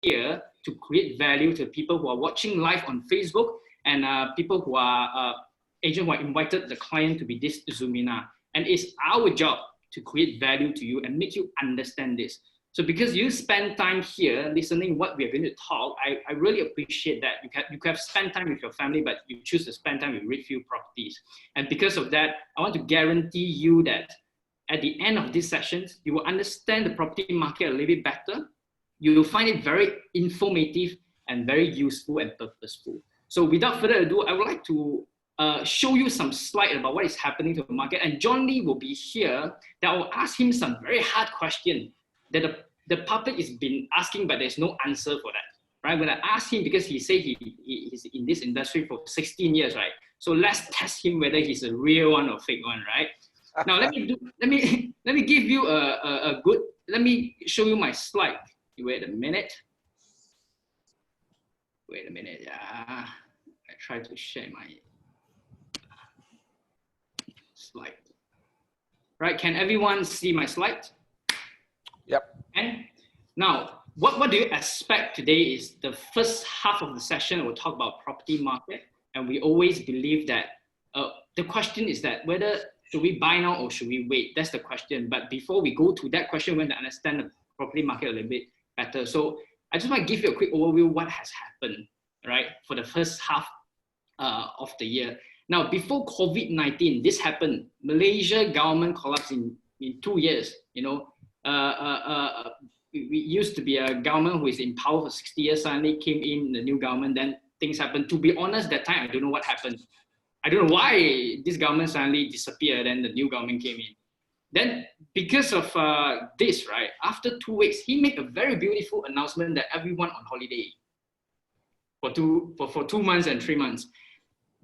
here to create value to people who are watching live on Facebook and people who are agents who are invited the client to be this Zoomina. And it's our job to create value to you and make you understand this. So because you spend time here listening what we are going to talk, I really appreciate that. You can have spent time with your family, but you choose to spend time with Redfield Properties. And because of that, I want to guarantee you that at the end of these sessions, you will understand the property market a little bit better. You will find it very informative and very useful and purposeful. So without further ado, I would like to show you some slides about what is happening to the market. And John Lee will be here. That I will ask him some very hard questions that the public has been asking, but there's no answer for that, right? When I asked him, because he said he's in this industry for 16 years, right? So let's test him whether he's a real one or fake one, right? Now let me give you let me show you my slide. Wait a minute. Yeah, I try to share my slide. Right? Can everyone see my slide? Yep. And now, what do you expect today is the first half of the session will talk about property market, and we always believe that the question is that whether should we buy now or should we wait? That's the question. But before we go to that question, we want to understand the property market a little bit better. So I just want to give you a quick overview of what has happened, right, for the first half of the year. Now, before COVID-19, this happened. Malaysia government collapsed in 2 years. You know, we used to be a government who is in power for 60 years. Suddenly came in the new government. Then things happened. To be honest, that time I don't know what happened. I don't know why this government suddenly disappeared and the new government came in. Then because of this, right, after 2 weeks, he made a very beautiful announcement that everyone on holiday for 2 months and 3 months,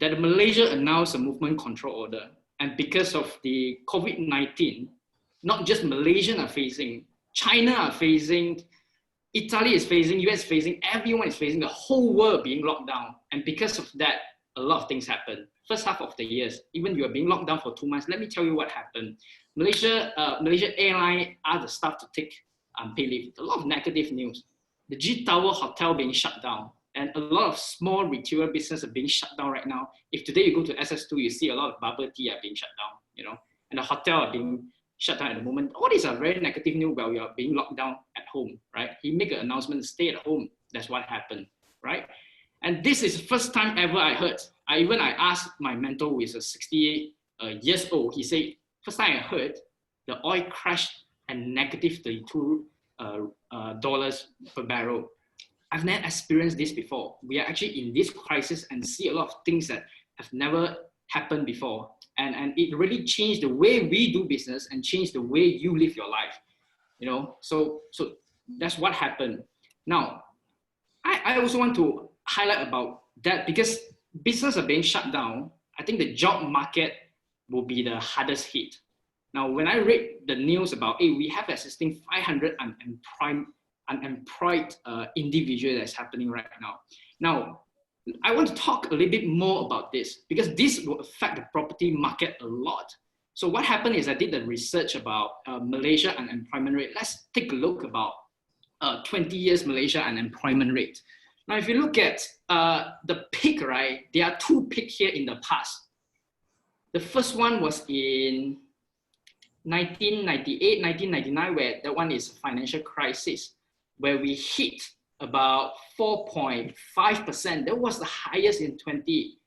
that Malaysia announced a movement control order. And because of the COVID-19, not just Malaysians are facing, China are facing, Italy is facing, US is facing, everyone is facing, the whole world being locked down. And because of that, a lot of things happen. First half of the years, even you are being locked down for 2 months, let me tell you what happened. Malaysia Airlines asked the staff to take unpaid leave. A lot of negative news. The G Tower Hotel being shut down, and a lot of small retail businesses are being shut down right now. If today you go to SS2, you see a lot of bubble tea are being shut down, you know, and the hotel are being shut down at the moment. All these are very negative news while we are being locked down at home, right? He made an announcement to stay at home. That's what happened, right? And this is the first time ever I heard. I asked my mentor, who is a 68 years old, he said, first time I heard the oil crashed and negative $32 per barrel. I've never experienced this before. We are actually in this crisis and see a lot of things that have never happened before. And it really changed the way we do business and changed the way you live your life. You know, so that's what happened. Now, I also want to highlight about that because businesses are being shut down. I think the job market will be the hardest hit. Now, when I read the news about, hey, we have existing 500 unemployed individuals that's happening right now. Now, I want to talk a little bit more about this because this will affect the property market a lot. So what happened is I did the research about Malaysia unemployment rate. Let's take a look about 20 years Malaysia unemployment rate. Now, if you look at the peak, right, there are two peaks here in the past. The first one was in 1998, 1999, where that one is financial crisis, where we hit about 4.5%. That was the highest in 20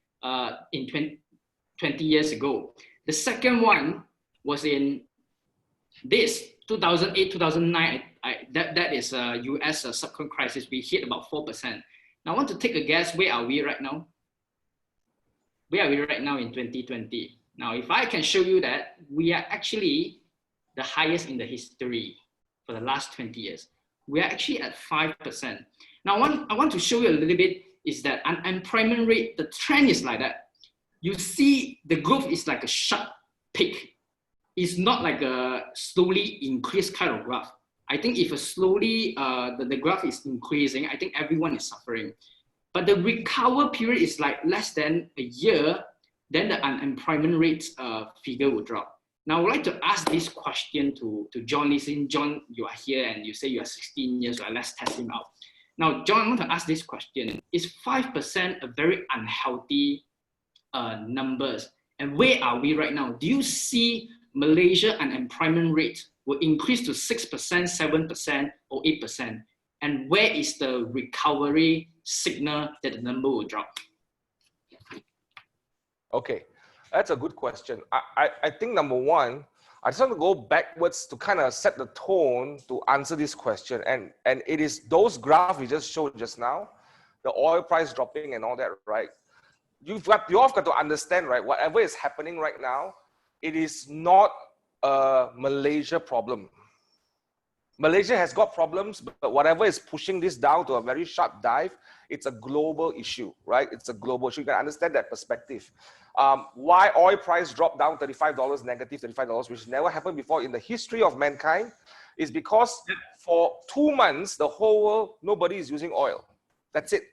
years ago. The second one was in this 2008, 2009. That is a US subprime crisis. We hit about 4%. Now I want to take a guess. Where are we right now? Where are we right now in 2020? Now, if I can show you that, we are actually the highest in the history for the last 20 years. We are actually at 5%. Now, I want to show you a little bit is that unemployment rate, the trend is like that. You see the growth is like a sharp peak. It's not like a slowly increased kind of graph. I think if a slowly, the graph is increasing, I think everyone is suffering. But the recover period is like less than a year, then the unemployment rate figure will drop. Now, I would like to ask this question to John. Listen, John, you are here and you say you are 16 years old. Let's test him out. Now, John, I want to ask this question. Is 5% a very unhealthy numbers? And where are we right now? Do you see Malaysia unemployment rate will increase to 6%, 7%, or 8%? And where is the recovery signal that the number will drop? Okay, that's a good question. I think number one, I just want to go backwards to kind of set the tone to answer this question. And it is those graphs we just showed just now, the oil price dropping and all that, right? You all got to understand, right? Whatever is happening right now, it is not a Malaysia problem. Malaysia has got problems, but whatever is pushing this down to a very sharp dive, it's a global issue, right? It's a global issue. You can understand that perspective. Why oil price dropped down $35, negative $35, which never happened before in the history of mankind, is because for 2 months, the whole world, nobody is using oil. That's it.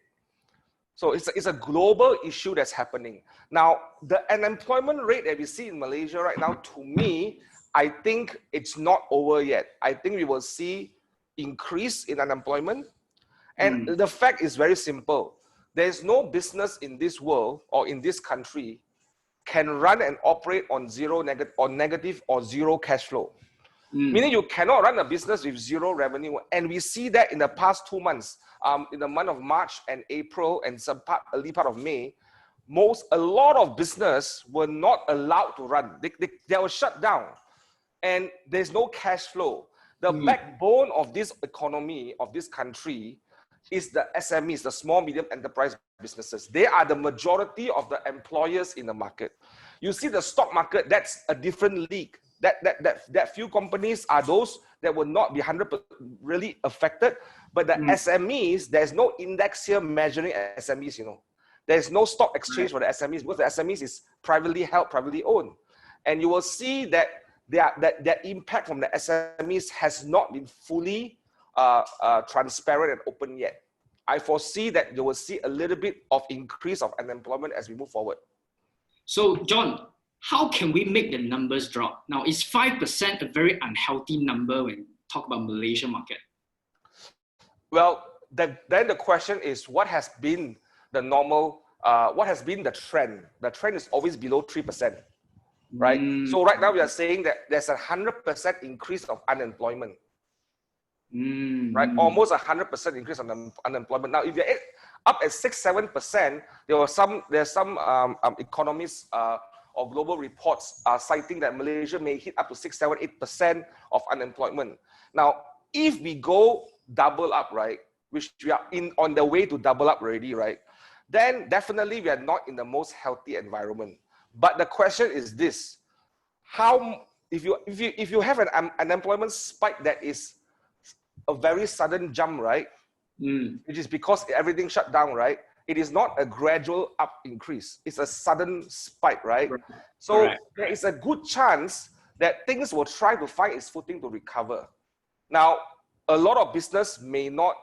So it's a global issue that's happening. Now, the unemployment rate that we see in Malaysia right now, to me, I think it's not over yet. I think we will see increase in unemployment. And the fact is very simple. There's no business in this world or in this country can run and operate on negative or zero cash flow. Meaning you cannot run a business with zero revenue. And we see that in the past 2 months, in the month of March and April and early part of May, a lot of business were not allowed to run. They were shut down. And there's no cash flow. The backbone of this economy, of this country, is the SMEs, the small, medium enterprise businesses. They are the majority of the employers in the market. You see the stock market, that's a different league. That few companies are those that will not be 100% really affected. But the SMEs, there's no index here measuring SMEs, you know. There's no stock exchange for the SMEs because the SMEs is privately held, privately owned. And you will see that that impact from the SMEs has not been fully transparent and open yet. I foresee that you will see a little bit of increase of unemployment as we move forward. So, John, how can we make the numbers drop? Now, is 5% a very unhealthy number when you talk about Malaysia market? Well, then the question is, what has been the normal, what has been the trend? The trend is always below 3%. Right? So right now we are saying that there's 100% increase of unemployment. Right? Almost 100% increase on unemployment. Now, if you're up at 6-7%, there's some economists or global reports citing that Malaysia may hit up to 6-8% of unemployment. Now, if we go double up, right, which we are on the way to double up already, right, then definitely we are not in the most healthy environment. But the question is this: if you have an unemployment spike that is a very sudden jump, right? Which is because everything shut down, right? It is not a gradual up increase; it's a sudden spike, right? So there is a good chance that things will try to find its footing to recover. Now, a lot of business may not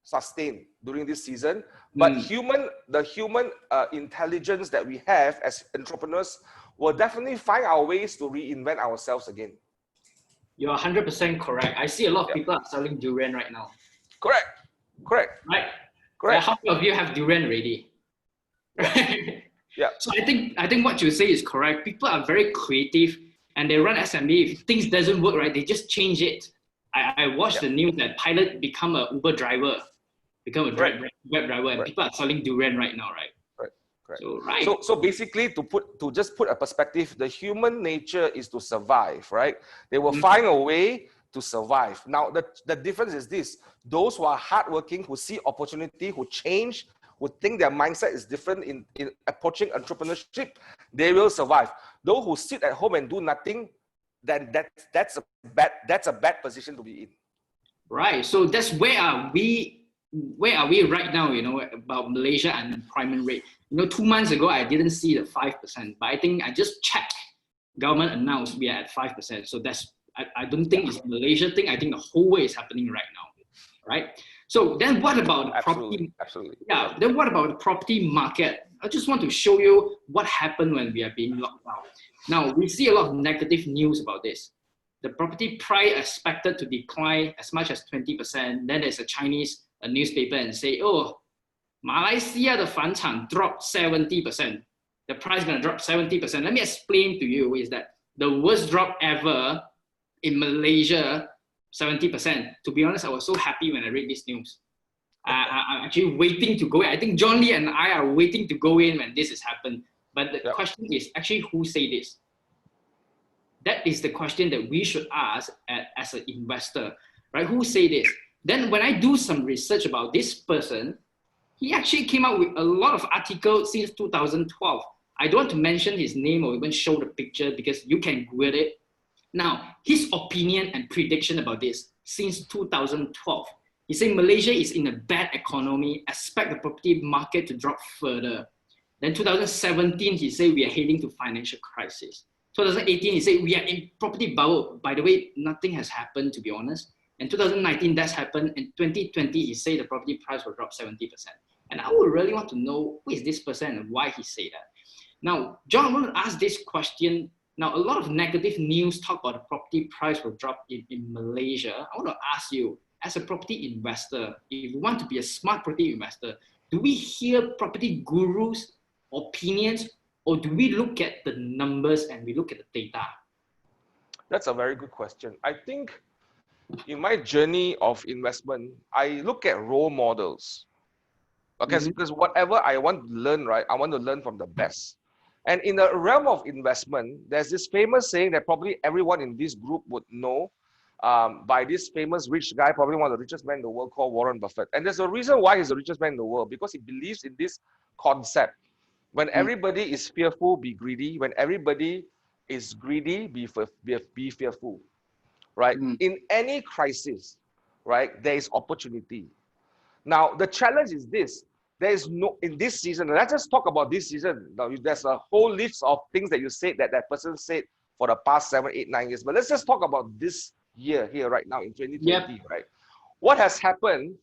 sustain during this season, but the human intelligence that we have as entrepreneurs will definitely find our ways to reinvent ourselves again. You're 100% correct. I see a lot of people are selling durian right now. Correct. Right? Correct. How many of you have durian already? Right? Yeah. So I think what you say is correct. People are very creative and they run SME. If things doesn't work right, they just change it. I watched the news that pilot become a Uber driver, become a web driver, and people are selling durian right now, right? Correct. So basically, to just put a perspective, the human nature is to survive, right? They will find a way to survive. Now, the difference is this: those who are hardworking, who see opportunity, who change, who think their mindset is different in approaching entrepreneurship, they will survive. Those who sit at home and do nothing, then that's a bad position to be in. Right. So that's where are we right now, you know, about Malaysia unemployment rate. You know, 2 months ago, I didn't see the 5%, but I think I just checked. Government announced we are at 5%. So I don't think it's a Malaysia thing. I think the whole way is happening right now, right? So then what about the property? Absolutely. Yeah. Then what about the property market? I just want to show you what happened when we are being locked down. Now, we see a lot of negative news about this. The property price expected to decline as much as 20%. Then there's a Chinese a newspaper and say, oh, Malaysia, the 房产 dropped 70%. The price gonna drop 70%. Let me explain to you is that the worst drop ever in Malaysia, 70%. To be honest, I was so happy when I read this news. I'm actually waiting to go in. I think John Lee and I are waiting to go in when this has happened. But the question is actually who say this? That is the question that we should ask as an investor, right? Who say this? Then when I do some research about this person, he actually came out with a lot of articles since 2012. I don't want to mention his name or even show the picture because you can Google it. Now, his opinion and prediction about this since 2012. He said Malaysia is in a bad economy, expect the property market to drop further. Then 2017, he said we are heading to financial crisis. 2018, he said we are in property bubble. By the way, nothing has happened, to be honest. In 2019, that's happened. In 2020, he said the property price will drop 70%. And I would really want to know who is this person and why he said that. Now, John, I want to ask this question. Now, a lot of negative news talk about the property price will drop in Malaysia. I want to ask you, as a property investor, if you want to be a smart property investor, do we hear property gurus' opinions, or do we look at the numbers and we look at the data? That's a very good question. I think in my journey of investment, I look at role models. Okay, because whatever I want to learn, right, I want to learn from the best. And in the realm of investment, there's this famous saying that probably everyone in this group would know by this famous rich guy, probably one of the richest men in the world, called Warren Buffett. And there's a reason why he's the richest man in the world, because he believes in this concept. When everybody is fearful, be greedy. When everybody is greedy, be fearful, right? In any crisis, right, there is opportunity. Now, the challenge is this. There is no, in this season, let's just talk about this season. Now, there's a whole list of things that you said that person said for the past 7, 8, 9 years. But let's just talk about this year here right now in 2020, right? What has happened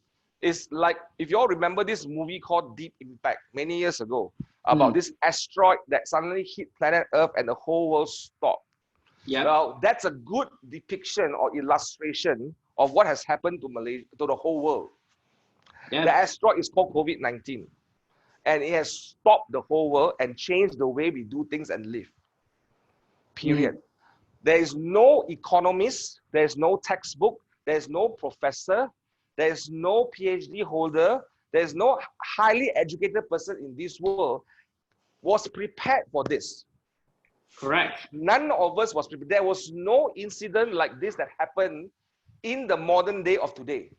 is, like, if you all remember this movie called Deep Impact many years ago, about this asteroid that suddenly hit planet Earth and the whole world stopped. Well, that's a good depiction or illustration of what has happened to Malaysia, to the whole world. The asteroid is called COVID-19, and it has stopped the whole world and changed the way we do things and live. Period. There is no economist, there is no textbook, there is no professor, there is no PhD holder, there is no highly educated person in this world was prepared for this. Correct. None of us was prepared. There was no incident like this that happened in the modern day of today.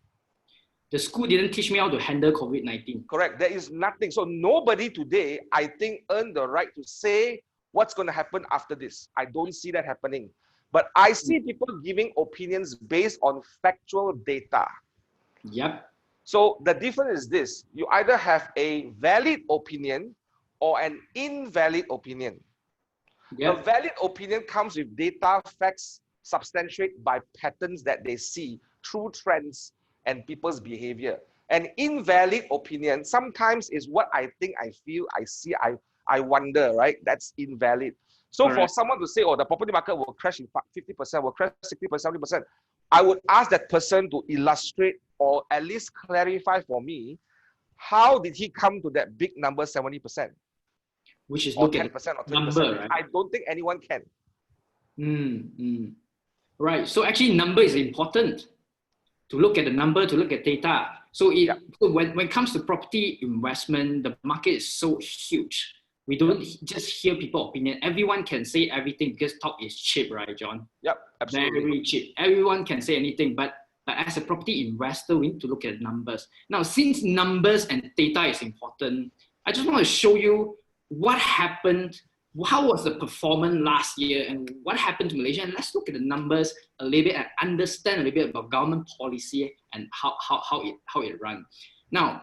The school didn't teach me how to handle COVID-19. Correct. There is nothing. So nobody today, I think, earned the right to say what's going to happen after this. I don't see that happening. But I see people giving opinions based on factual data. So the difference is this. You either have a valid opinion or an invalid opinion. The valid opinion comes with data, facts, substantiated by patterns that they see, true trends, and people's behavior. An invalid opinion sometimes is what I think, I feel, I see, I wonder, right? That's invalid. So for someone to say, oh, the property market will crash in 50%, will crash 60%, 70%, I would ask that person to illustrate or at least clarify for me, how did he come to that big number, 70%? Which is or 10% or 20%. Number, right? I don't think anyone can. Right. So actually, number is important. To look at the number, to look at data. So when it comes to property investment, the market is so huge. We don't just hear people's opinion. Everyone can say everything because talk is cheap, right, John? Absolutely. Very cheap. Everyone can say anything, but as a property investor, we need to look at numbers. Now, since numbers and data is important, I just want to show you what happened, how was the performance last year, and what happened to Malaysia. And let's look at the numbers a little bit and understand a little bit about government policy and how it runs. Now, I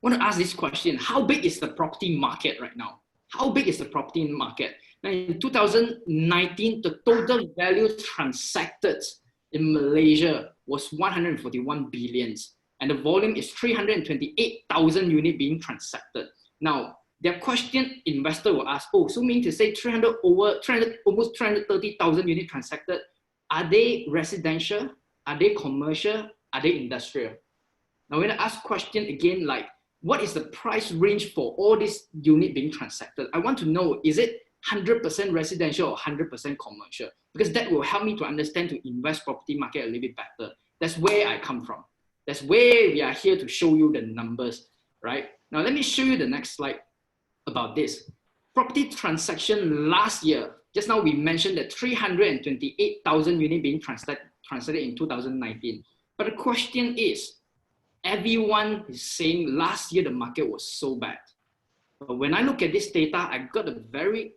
want to ask this question: how big is the property market right now? How big is the property market? Now, in 2019, the total value transacted in Malaysia was 141 billions, and the volume is 328,000 units being transacted. Now, their question investor will ask, oh, so mean to say almost 330,000 units transacted, are they residential? Are they commercial? Are they industrial? Now, when I ask question again, like, what is the price range for all this unit being transacted? I want to know, is it 100% residential or 100% commercial? Because that will help me to understand to invest property market a little bit better. That's where I come from. That's where we are here to show you the numbers, right? Now, let me show you the next slide about this. Property transaction last year, just now we mentioned that 328,000 units being transacted in 2019. But the question is, everyone is saying last year the market was so bad. But when I look at this data, I got a very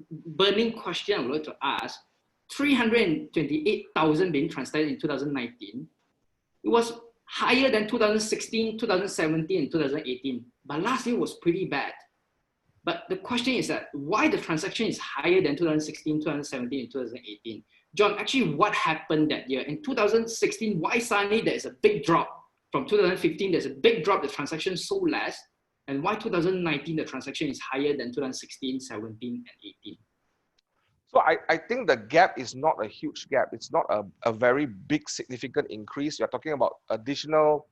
burning question I would like to ask. 328,000 being transacted in 2019. It was higher than 2016, 2017, and 2018. But last year was pretty bad. But the question is that why the transaction is higher than 2016, 2017, and 2018? John, actually what happened that year? In 2016, why suddenly there is a big drop? From 2015, there's a big drop, the transaction so less. And why 2019, the transaction is higher than 2016, 17, and 18? So I think the gap is not a huge gap. It's not a very big significant increase. You're talking about additional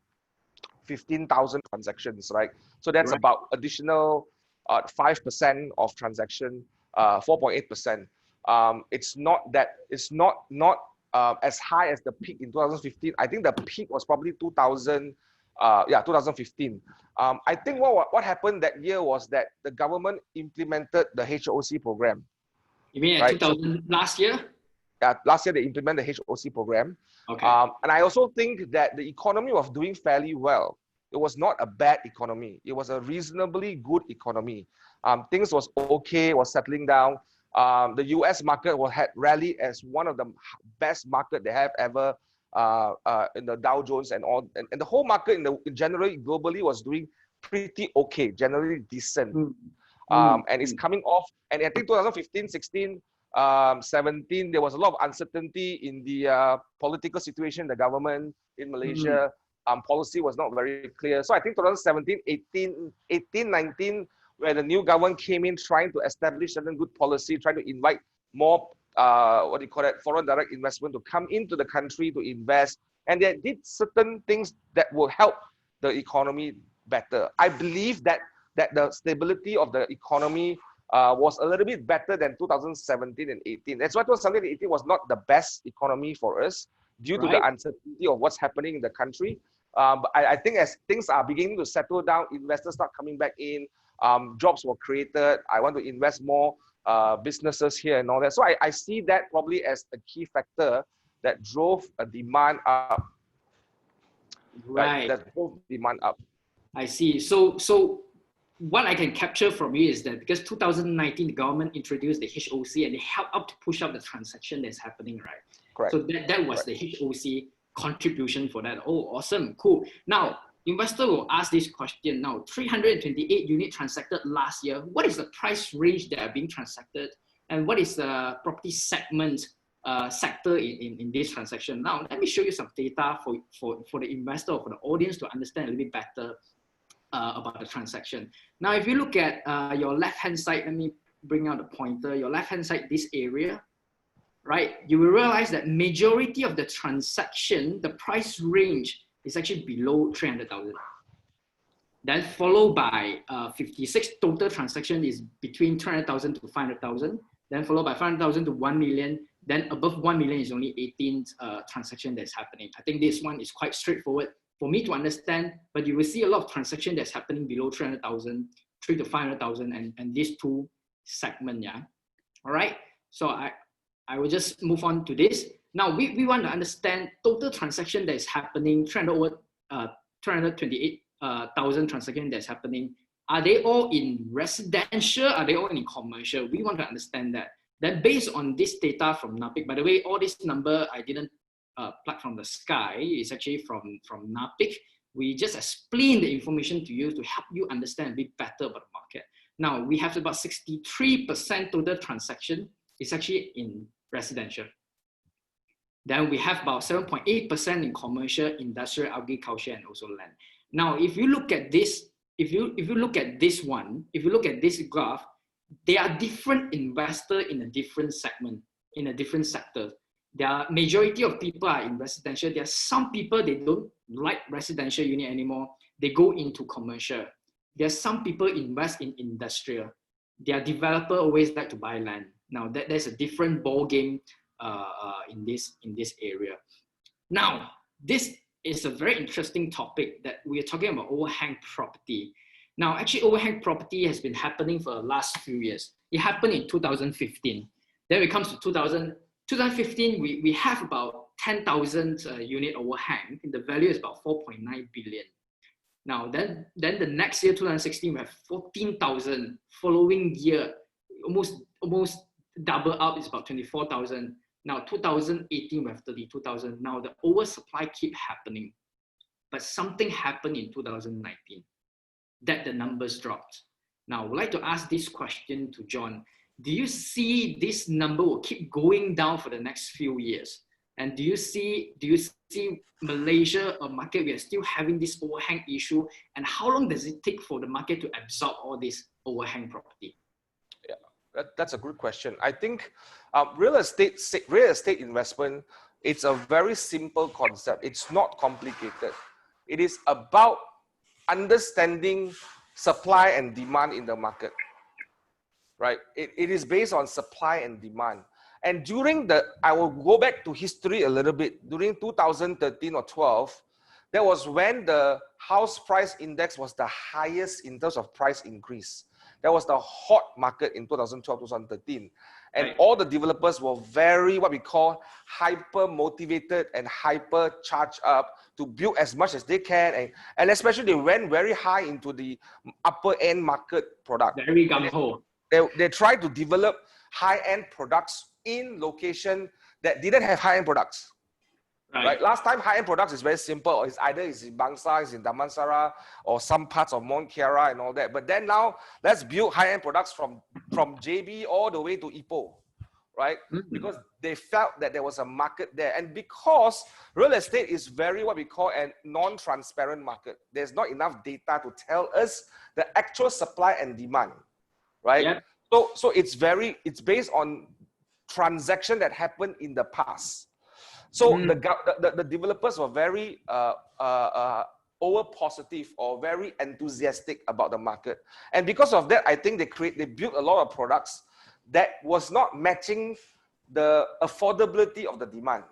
15,000 transactions, right? So that's Right. about additional 5% of transaction, 4.8%. It's not as high as the peak in 2015. I think the peak was probably 2015. I think what happened that year was that the government implemented the HOC program. You mean at right? 2000 last year? Yeah, last year they implemented the HOC program. Okay. And I also think that the economy was doing fairly well. It was not a bad economy. It was a reasonably good economy. Things was okay, was settling down. The US market had rallied as one of the best market they have ever in the Dow Jones and all. And the whole market in generally globally was doing pretty okay, generally decent. And it's coming off. And I think 2015, 16, 17, there was a lot of uncertainty in the political situation in the government in Malaysia. Policy was not very clear. So I think 2017, 18, 19, where the new government came in trying to establish certain good policy, trying to invite more, foreign direct investment to come into the country to invest. And they did certain things that will help the economy better. I believe that the stability of the economy was a little bit better than 2017 and 18. That's why 2017 and 18 was not the best economy for us due to the uncertainty of what's happening in the country. But I think as things are beginning to settle down, investors start coming back in, jobs were created, I want to invest more businesses here and all that. So I see that probably as a key factor that drove a demand up. Right. That drove demand up. I see. So what I can capture from you is that because 2019, the government introduced the HOC and they helped up to push up the transaction that's happening, right? Correct. So that was the HOC contribution for that. Oh, awesome, cool. Now, investor will ask this question now, 328 units transacted last year. What is the price range that are being transacted? And what is the property segment sector in this transaction? Now, let me show you some data for the investor or for the audience to understand a little bit better about the transaction. Now, if you look at your left-hand side, let me bring out the pointer, your left-hand side, this area, right? You will realize that majority of the transaction, the price range is actually below 300,000. Then followed by 56 total transaction is between 300,000 to 500,000. Then followed by 500,000 to 1 million. Then above 1 million is only 18 transaction that's happening. I think this one is quite straightforward for me to understand, but you will see a lot of transaction that's happening below 300,000, 3 to 500,000, and these two segments, yeah. All right, so I will just move on to this. Now, we want to understand total transaction that is happening, 328,000 transaction that's happening. Are they all in residential? Are they all in commercial? We want to understand that. Then based on this data from NAPIC, by the way, all this number I didn't pluck from the sky, it's actually from NAPIC. We just explain the information to you to help you understand a bit better about the market. Now, we have about 63% total transaction is actually in residential. Then we have about 7.8% in commercial, industrial, agriculture, and also land. Now, if you look at this, if you look at this one, if you look at this graph, there are different investors in a different segment, in a different sector. The majority of people are in residential. There are some people, they don't like residential unit anymore. They go into commercial. There are some people invest in industrial. Their developer always like to buy land. Now there's a different ball game in this area. Now, this is a very interesting topic that we are talking about overhang property. Now, actually, overhang property has been happening for the last few years. It happened in 2015. Then it comes to 2015, we have about 10,000 unit overhang, and the value is about 4.9 billion. Now, then the next year, 2016, we have 14,000. Following year, almost double up, it's about 24,000. Now, 2018, we have 32,000. Now, the oversupply keep happening. But something happened in 2019 that the numbers dropped. Now, I would like to ask this question to John. Do you see this number will keep going down for the next few years? And do you see Malaysia, a market, we are still having this overhang issue? And how long does it take for the market to absorb all this overhang property? Yeah, that's a good question. I think real estate investment, it's a very simple concept. It's not complicated. It is about understanding supply and demand in the market, right? It is based on supply and demand. And I will go back to history a little bit. During 2013 or 12, that was when the house price index was the highest in terms of price increase. That was the hot market in 2012, 2013. And right. All the developers were very, what we call, hyper motivated and hyper charged up to build as much as they can. And especially they went very high into the upper end market product. Very gung-ho. They tried to develop high-end products in location that didn't have high-end products. Right. Last time, high-end products is very simple. It's either it's in Bangsa, it's in Damansara, or some parts of Mont Kiara and all that. But then now, let's build high-end products from JB all the way to Ipoh, right? Mm-hmm. Because they felt that there was a market there. And because real estate is very what we call a non-transparent market. There's not enough data to tell us the actual supply and demand, right? Yep. So it's based on transaction that happened in the past. So the developers were very over positive or very enthusiastic about the market, and because of that, I think they built a lot of products that was not matching the affordability of the demand.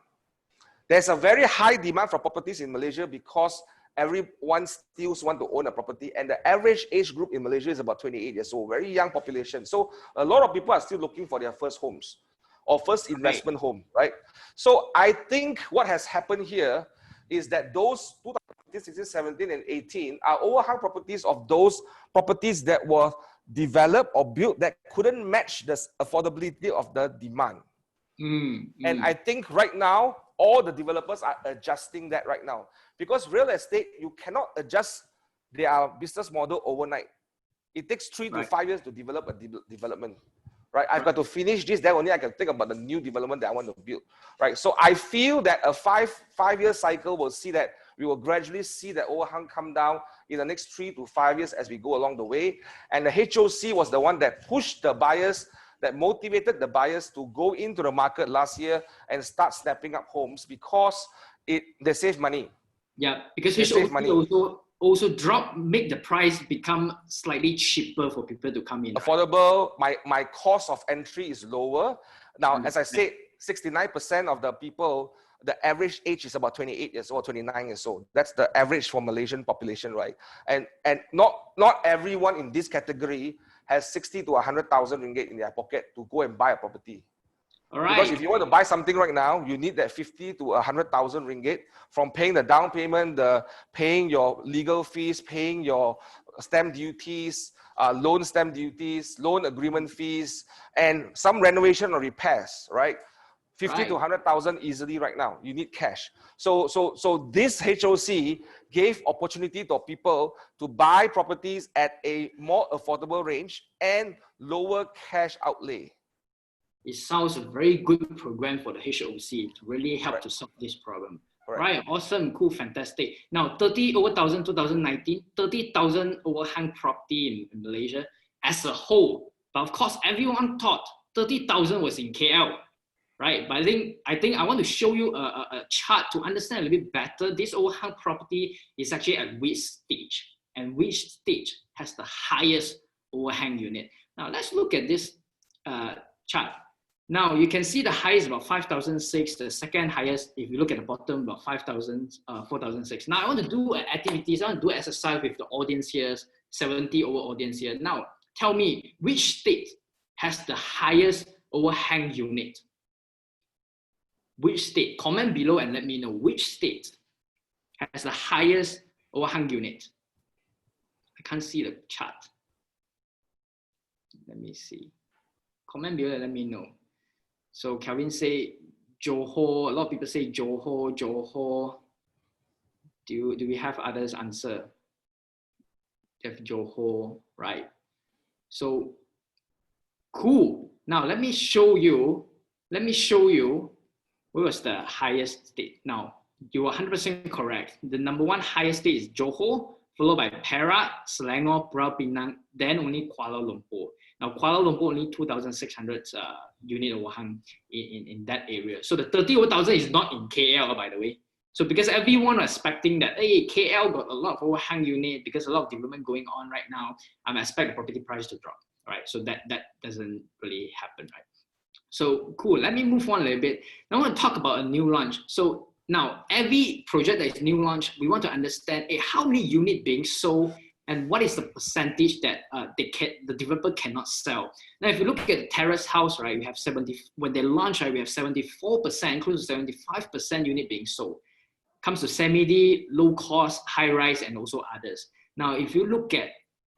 There's a very high demand for properties in Malaysia because everyone still wants to own a property, and the average age group in Malaysia is about 28 years old, very young population. So a lot of people are still looking for their first homes or first investment home, right? So I think what has happened here is that those 2015, 16, 17, and 18 are overhang properties of those properties that were developed or built that couldn't match the affordability of the demand. And I think right now, all the developers are adjusting that right now. Because real estate, you cannot adjust their business model overnight. It takes 3 to 5 years to develop a development. Right, I've got to finish this, then only I can think about the new development that I want to build. Right, so I feel that a five-year cycle will see that we will gradually see the overhang come down in the next 3 to 5 years as we go along the way. And the HOC was the one that pushed the buyers, that motivated the buyers to go into the market last year and start snapping up homes because they save money. Yeah, because HOC also make the price become slightly cheaper for people to come in. Affordable, right? My cost of entry is lower. Now, as I said, 69% of the people, the average age is about 28 years old, 29 years old. That's the average for Malaysian population, right? And not everyone in this category has 60 to 100,000 ringgit in their pocket to go and buy a property. All right. Because if you want to buy something right now, you need that 50 to 100,000 ringgit from paying the down payment, paying your legal fees, paying your stamp duties, loan stamp duties, loan agreement fees, and some renovation or repairs, right? 50 to 100,000 easily right now. You need cash. So this HOC gave opportunity to people to buy properties at a more affordable range and lower cash outlay. It sounds a very good program for the HOC to really help to solve this problem. Right, awesome, cool, fantastic. Now, 30,000 2019, 30,000 overhang property in Malaysia as a whole. But of course, everyone thought 30,000 was in KL, right? But I think I want to show you a chart to understand a little bit better. This overhang property is actually at which stage, and which stage has the highest overhang unit. Now let's look at this chart. Now you can see the highest about 5,006, the second highest, if you look at the bottom, about 5,000, 4,006. Now I want to do activities, I want to do exercise with the audience here, 70 over audience here. Now tell me, which state has the highest overhang unit? Which state? Comment below and let me know which state has the highest overhang unit. I can't see the chart. Let me see. Comment below and let me know. So Kelvin say Johor. A lot of people say Johor, Johor. Do we have others answer? Have Johor, right? So cool. Now let me show you. What was the highest state? Now, you are 100% correct. The number one highest state is Johor, followed by Perak, Selangor, Pulau Pinang, then only Kuala Lumpur. Now, Kuala Lumpur only 2,600 unit overhang in that area. So the 30,000 is not in KL, by the way. So because everyone was expecting that, hey, KL got a lot of overhang unit because a lot of development going on right now, I'm expecting the property price to drop, right? So that doesn't really happen, right? So cool, let me move on a little bit. Now I want to talk about a new launch. So now every project that is new launch, we want to understand how many units being sold and what is the percentage that the developer cannot sell. Now if you look at the terrace house, right, we have 70, when they launch, right, we have 74%, close to 75% unit being sold. Comes to semi-D, low cost, high rise, and also others. Now if you look at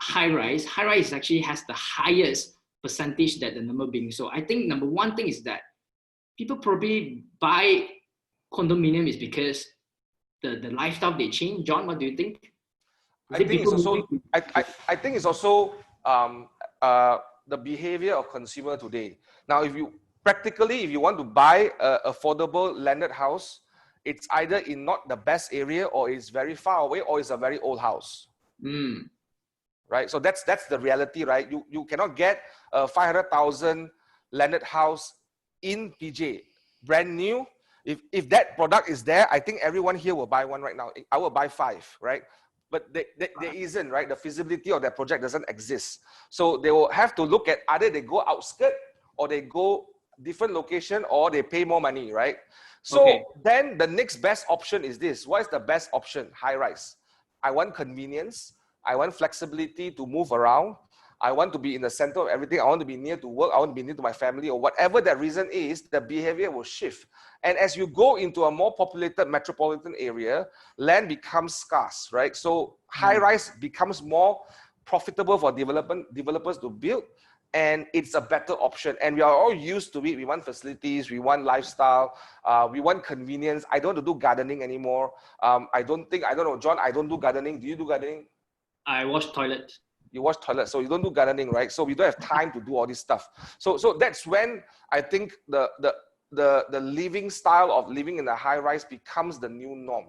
high rise actually has the highest percentage that the number being sold. I think number one thing is that people probably buy condominium is because the lifestyle they change. John, what do you think? I think it's also the behavior of consumer today. Now, if you want to buy an affordable landed house, it's either in not the best area, or it's very far away, or it's a very old house. Right? So that's the reality, right? You cannot get a 500,000 landed house in PJ, brand new. If that product is there, I think everyone here will buy one right now. I will buy 5, right? But there isn't, right? The feasibility of that project doesn't exist. So they will have to look at either they go outskirt, or they go different location, or they pay more money, right? So then the next best option is this. What is the best option? High rise. I want convenience. I want flexibility to move around. I want to be in the center of everything. I want to be near to work. I want to be near to my family, or whatever that reason is, the behavior will shift. And as you go into a more populated metropolitan area, land becomes scarce, right? So high rise becomes more profitable for developers to build, and it's a better option. And we are all used to it. We want facilities, we want lifestyle, we want convenience. I don't want to do gardening anymore. I don't know, John, I don't do gardening. Do you do gardening? I wash toilet. You wash toilet, so you don't do gardening, right? So we don't have time to do all this stuff. So that's when I think the living style of living in a high rise becomes the new norm.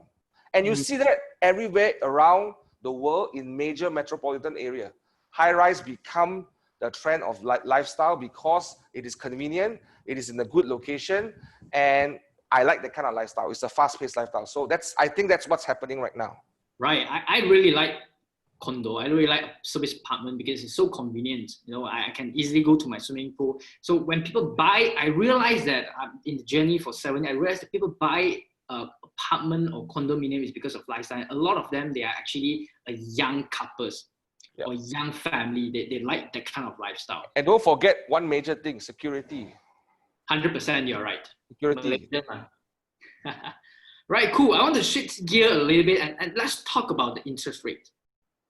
And you see that everywhere around the world in major metropolitan area. High rise become the trend of lifestyle because it is convenient, it is in a good location, and I like that kind of lifestyle. It's a fast-paced lifestyle. So I think that's what's happening right now. Right. I really like condo. I really like service apartment because it's so convenient. You know, I can easily go to my swimming pool. So when people buy, I realize that in the journey for 7 years, I realized that people buy apartment or condominium is because of lifestyle. A lot of them, they are actually young couples or young family. They like that kind of lifestyle. And don't forget one major thing, security. 100% you're right. Security. Right, cool. I want to shift gear a little bit and let's talk about the interest rate.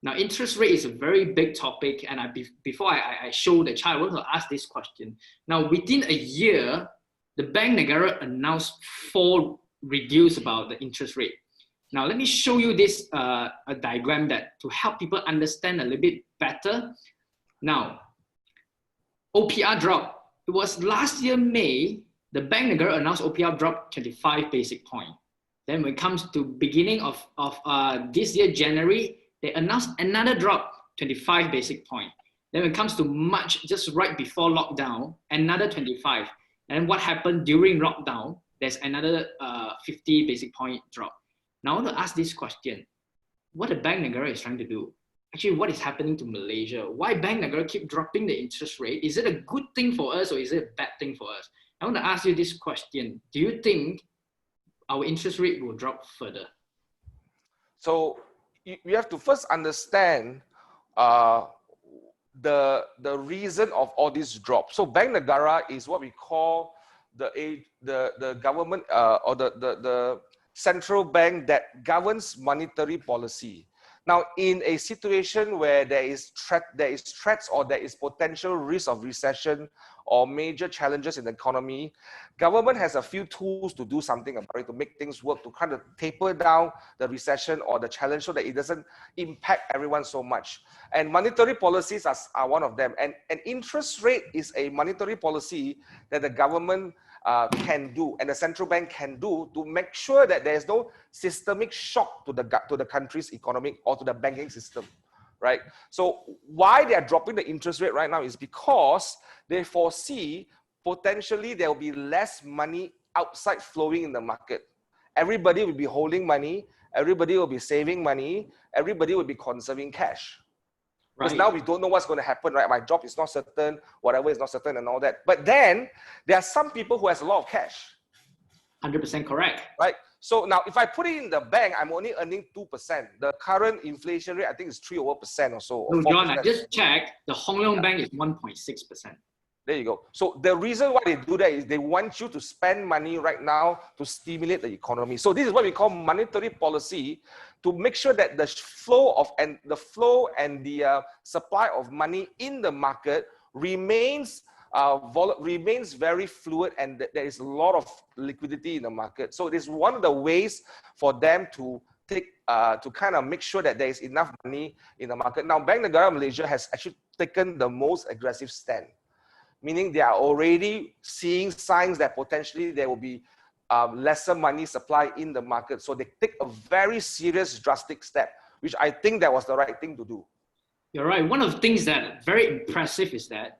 Now, interest rate is a very big topic, and before I show the chart, I want to ask this question. Now, within a year, the Bank Negara announced 4 reduce about the interest rate. Now, let me show you this a diagram that to help people understand a little bit better. Now, OPR drop. It was last year May, the Bank Negara announced OPR drop 25 basic point. Then when it comes to beginning of this year, January, they announced another drop, 25 basic point. Then when it comes to March, just right before lockdown, another 25. And what happened during lockdown, there's another 50 basic point drop. Now I want to ask this question. What the Bank Negara is trying to do? Actually, what is happening to Malaysia? Why Bank Negara keep dropping the interest rate? Is it a good thing for us or is it a bad thing for us? I want to ask you this question. Do you think our interest rate will drop further? So we have to first understand the reason of all these drops. So Bank Negara is what we call the government or the central bank that governs monetary policy. Now, in a situation where there is threats or there is potential risk of recession or major challenges in the economy, government has a few tools to do something about it, to make things work, to kind of taper down the recession or the challenge so that it doesn't impact everyone so much. And monetary policies are one of them. And interest rate is a monetary policy that the government can do and the central bank can do to make sure that there is no systemic shock to the country's economic or to the banking system, right? So why they are dropping the interest rate right now is because they foresee potentially there will be less money outside flowing in the market. Everybody will be holding money, everybody will be saving money, everybody will be conserving cash. Because now we don't know what's going to happen, right? My job is not certain, whatever is not certain and all that. But then there are some people who has a lot of cash. 100% correct. Right? So now if I put it in the bank, I'm only earning 2%. The current inflation rate, I think is 3% or so. No, John, I just checked. The Hong Leong Bank is 1.6%. There you go. So the reason why they do that is they want you to spend money right now to stimulate the economy. So this is what we call monetary policy, to make sure that the flow and the supply of money in the market remains very fluid, and there is a lot of liquidity in the market. So it is one of the ways for them to kind of make sure that there is enough money in the market. Now, Bank Negara Malaysia has actually taken the most aggressive stand, meaning they are already seeing signs that potentially there will be lesser money supply in the market. So they take a very serious, drastic step, which I think that was the right thing to do. You're right. One of the things that very impressive is that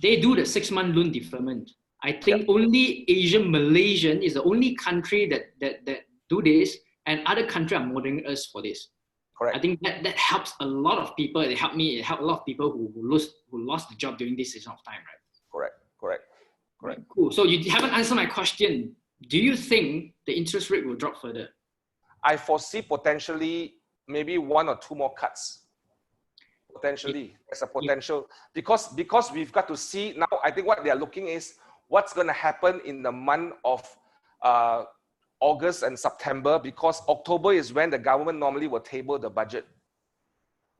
they do the 6-month loan deferment. I think only Malaysian is the only country that do this, and other countries are modeling us for this. Correct. I think that helps a lot of people. It helped me. It helped a lot of people who lost the job during this season of time, right? Correct. Cool. So you haven't answered my question. Do you think the interest rate will drop further? I foresee potentially maybe 1 or 2 more cuts. Potentially, there's a potential because we've got to see now. I think what they are looking is what's going to happen in the month of August and September, because October is when the government normally will table the budget,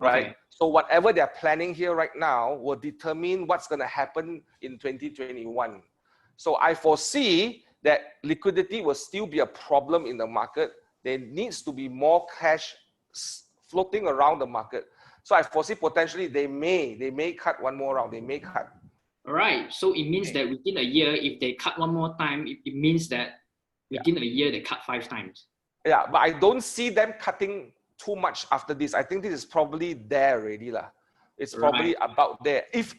right? Okay. So whatever they're planning here right now will determine what's going to happen in 2021. So I foresee that liquidity will still be a problem in the market. There needs to be more cash floating around the market. So I foresee potentially they may cut 1 more round. They may cut. All right. So it means that within a year, if they cut 1 more time, it means that within a year they cut 5 times. Yeah, but I don't see them cutting too much after this. I think this is probably there already lah. It's probably about there. If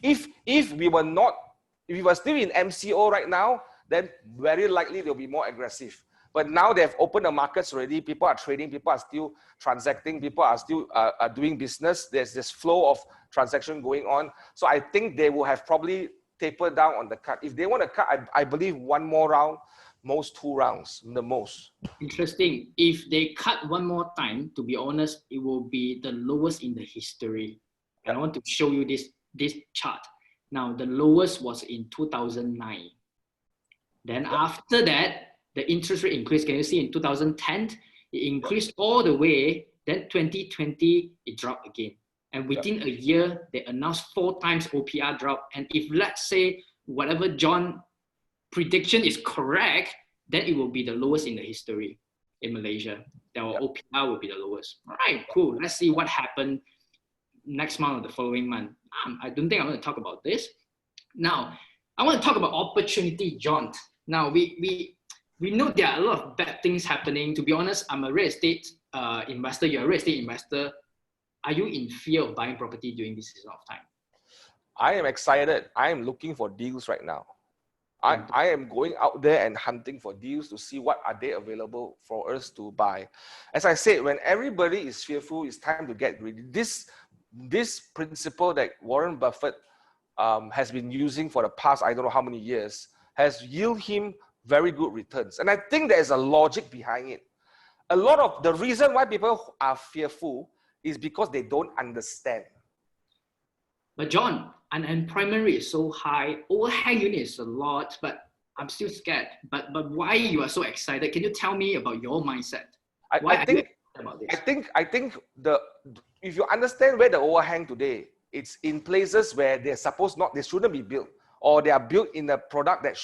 we were still in MCO right now, then very likely they'll be more aggressive. But now they've opened the markets already. People are trading. People are still transacting. People are still doing business. There's this flow of transaction going on. So I think they will have probably tapered down on the cut. If they want to cut, I believe 1 more round, most 2 rounds, the most. Interesting. If they cut 1 more time, to be honest, it will be the lowest in the history. And I want to show you this chart. Now, the lowest was in 2009. Then after that, the interest rate increased. Can you see in 2010, it increased all the way. Then 2020, it dropped again. And within a year, they announced 4 times OPR drop. And if let's say whatever John prediction is correct, then it will be the lowest in the history in Malaysia. Our OPR will be the lowest. All right, cool. Let's see what happened next month or the following month. I don't think I'm going to talk about this. Now, I want to talk about opportunity, John. Now, we know there are a lot of bad things happening. To be honest, I'm a real estate investor. You're a real estate investor. Are you in fear of buying property during this season of time? I am excited. I am looking for deals right now. I am going out there and hunting for deals to see what are they available for us to buy. As I said, when everybody is fearful, it's time to get greedy. This principle that Warren Buffett has been using for the past, I don't know how many years, has yielded him very good returns. And I think there is a logic behind it. A lot of the reason why people are fearful is because they don't understand. But John, unemployment rate is so high, overhang unit is a lot, but I'm still scared. But why you are so excited? Can you tell me about your mindset? I think if you understand where the overhang today, it's in places where they shouldn't be built, or they are built in a product that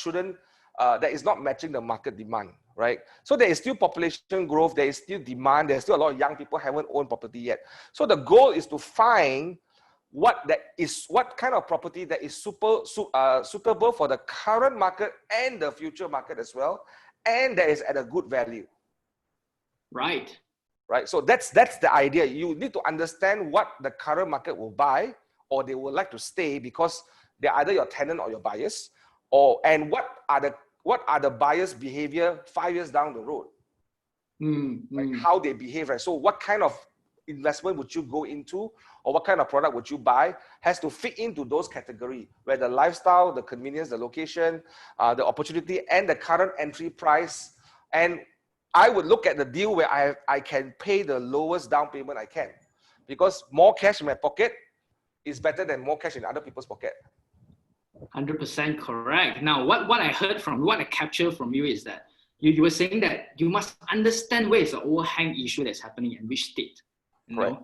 that is not matching the market demand, right? So there is still population growth, there is still demand, there's still a lot of young people haven't owned property yet. So the goal is to find what kind of property that is suitable for the current market and the future market as well, and that is at a good value. Right. So that's the idea. You need to understand what the current market will buy, or they would like to stay, because they're either your tenant or your buyers, and what are the buyers' behavior 5 years down the road, right? How they behave, right? So what kind of investment would you go into, or what kind of product would you buy, has to fit into those categories, where the lifestyle, the convenience, the location, the opportunity, and the current entry price. And I would look at the deal where I can pay the lowest down payment I can, because more cash in my pocket is better than more cash in other people's pocket. 100% correct. Now, what I heard from, what I captured from you is that you were saying that you must understand where is the overhang issue that's happening in which state. Right.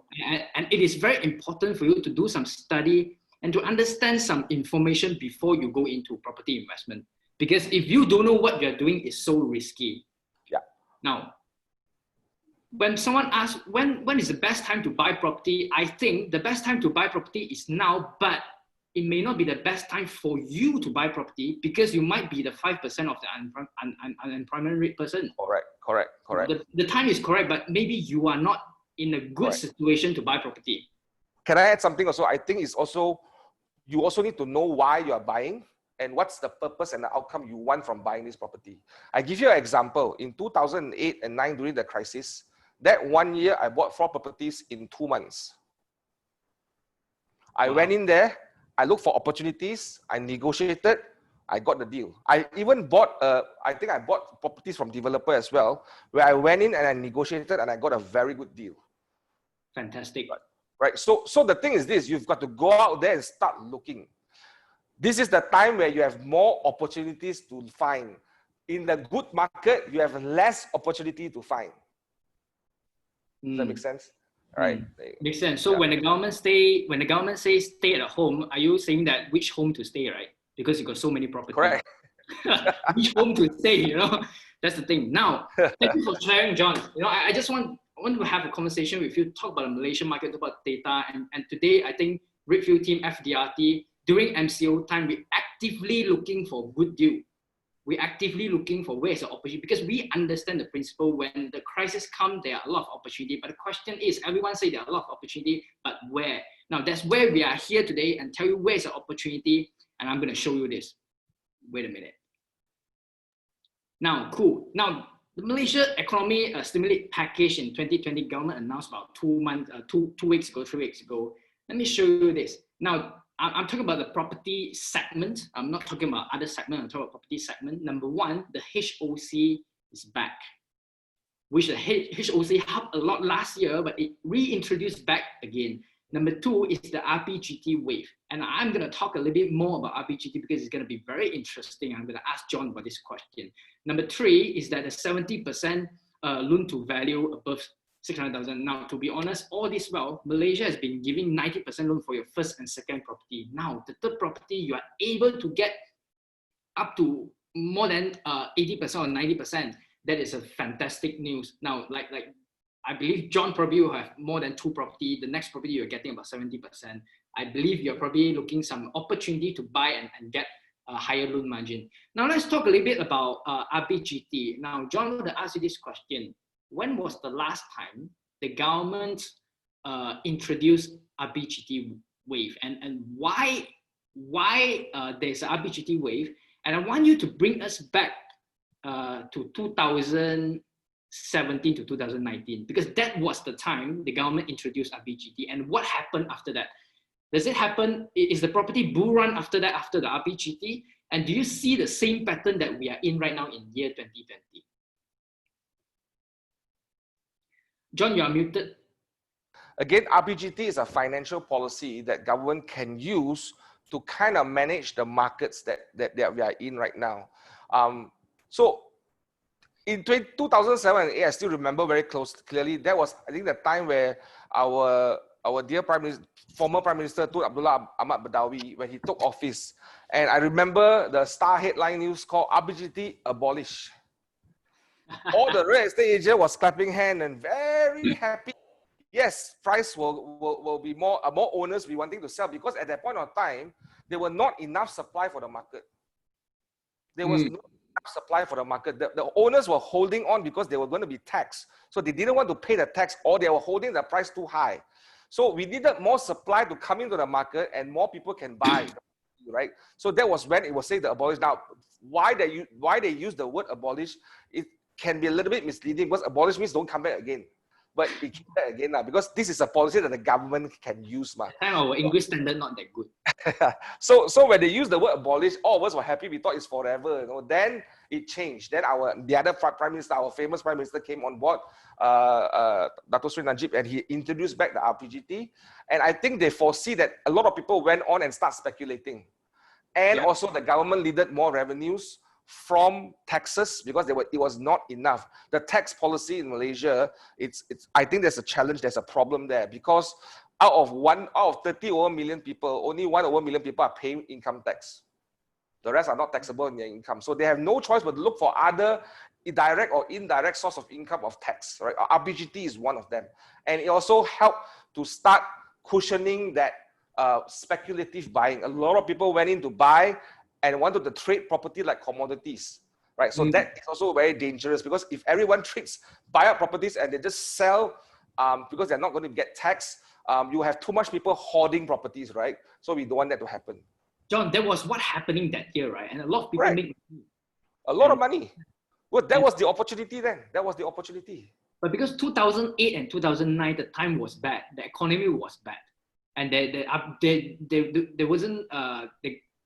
And it is very important for you to do some study and to understand some information before you go into property investment. Because if you don't know what you're doing, it's so risky. Yeah. Now, when someone asks, when is the best time to buy property? I think the best time to buy property is now, but it may not be the best time for you to buy property, because you might be the 5% of the unemployment rate person. Correct. The time is correct, but maybe you are not in a good situation to buy property. Can I add something also? I think you also need to know why you are buying and what's the purpose and the outcome you want from buying this property. I give you an example. In 2008 and 2009, during the crisis, that 1 year I bought 4 properties in 2 months. I went in there, I looked for opportunities, I negotiated, I got the deal. I even bought, I think I bought properties from developer as well, where I went in and I negotiated and I got a very good deal. Fantastic. Right. So the thing is this, you've got to go out there and start looking. This is the time where you have more opportunities to find. In the good market, you have less opportunity to find. Does that make sense? All right. Makes sense. So when the government says stay at home, are you saying that which home to stay, right? Because you got so many properties. Correct. Which home to stay, That's the thing. Now, thank you for sharing, John. I just want to have a conversation with you, talk about the Malaysian market, talk about data. And today, I think Redfield team, FDRT, during MCO time, we're actively looking for good deal. We're actively looking for where is the opportunity, because we understand the principle. When the crisis comes, there are a lot of opportunity. But the question is, everyone say there are a lot of opportunity, but where? Now, that's where we are here today and tell you where is the opportunity. And I'm going to show you this. Wait a minute. Now, cool. Now, the Malaysia economy stimulate package in 2020, government announced about 2 weeks ago, 3 weeks ago. Let me show you this. Now, I'm talking about the property segment. I'm not talking about other segment. I'm talking about property segment. Number one, the HOC is back, which the HOC helped a lot last year, but it reintroduced back again. Number two is the RPGT wave. And I'm going to talk a little bit more about RPGT because it's going to be very interesting. I'm going to ask John about this question. Number three is that the 70% loan to value above 600,000. Now, to be honest, all this while, Malaysia has been giving 90% loan for your first and second property. Now, the third property, you are able to get up to more than 80% or 90%. That is a fantastic news. Now, like I believe John probably will have more than 2 property. The next property you're getting about 70%. I believe you're probably looking some opportunity to buy and get a higher loan margin. Now let's talk a little bit about RPGT. Now, John, I want to ask you this question. When was the last time the government introduced RPGT wave, and why there's an RPGT wave? And I want you to bring us back to 2017 to 2019, because that was the time the government introduced RBGT. And what happened after that? Does it happen? Is the property bull run after that, after the RBGT? And do you see the same pattern that we are in right now in year 2020? John, you are muted. Again, RBGT is a financial policy that government can use to kind of manage the markets that we are in right now. So in 2007 and 2008, I still remember very clearly, that was, I think, the time where our dear former Prime Minister Tun Abdullah Ahmad Badawi, when he took office. And I remember the Star headline news called RBGT abolished. All the real estate agent was clapping hand and very happy. Yes, price will be more owners be wanting to sell, because at that point of time, there were not enough supply for the market. There was not enough supply for the market. The owners were holding on because they were going to be taxed. So they didn't want to pay the tax, or they were holding the price too high. So we needed more supply to come into the market and more people can buy, right? So that was when it was said the abolish. Now, why they use the word abolish, it can be a little bit misleading, because abolish means don't come back again. But it came back again now, because this is a policy that the government can use. Our English standard not that good. So when they use the word abolish, all of us were happy. We thought it's forever. You know? Then it changed. Then the other Prime Minister, our famous Prime Minister, came on board, Dato Sri Najib, and he introduced back the RPGT. And I think they foresee that a lot of people went on and start speculating. And also the government needed more revenues from taxes, because it was not enough. The tax policy in Malaysia, I think there's a challenge, there's a problem there, because out of 30 over million people, only 1 over million people are paying income tax. The rest are not taxable in their income. So they have no choice but to look for other direct or indirect source of income of tax, right? RBGT is one of them. And it also helped to start cushioning that speculative buying. A lot of people went in to buy and wanted to trade property like commodities, right? So that is also very dangerous, because if everyone buy up properties and they just sell because they're not going to get taxed, you have too much people hoarding properties, right? So we don't want that to happen. John, that was what happening that year, right? And a lot of people make a lot of money. Well, that was the opportunity then. That was the opportunity. But because 2008 and 2009, the time was bad. The economy was bad, and there wasn't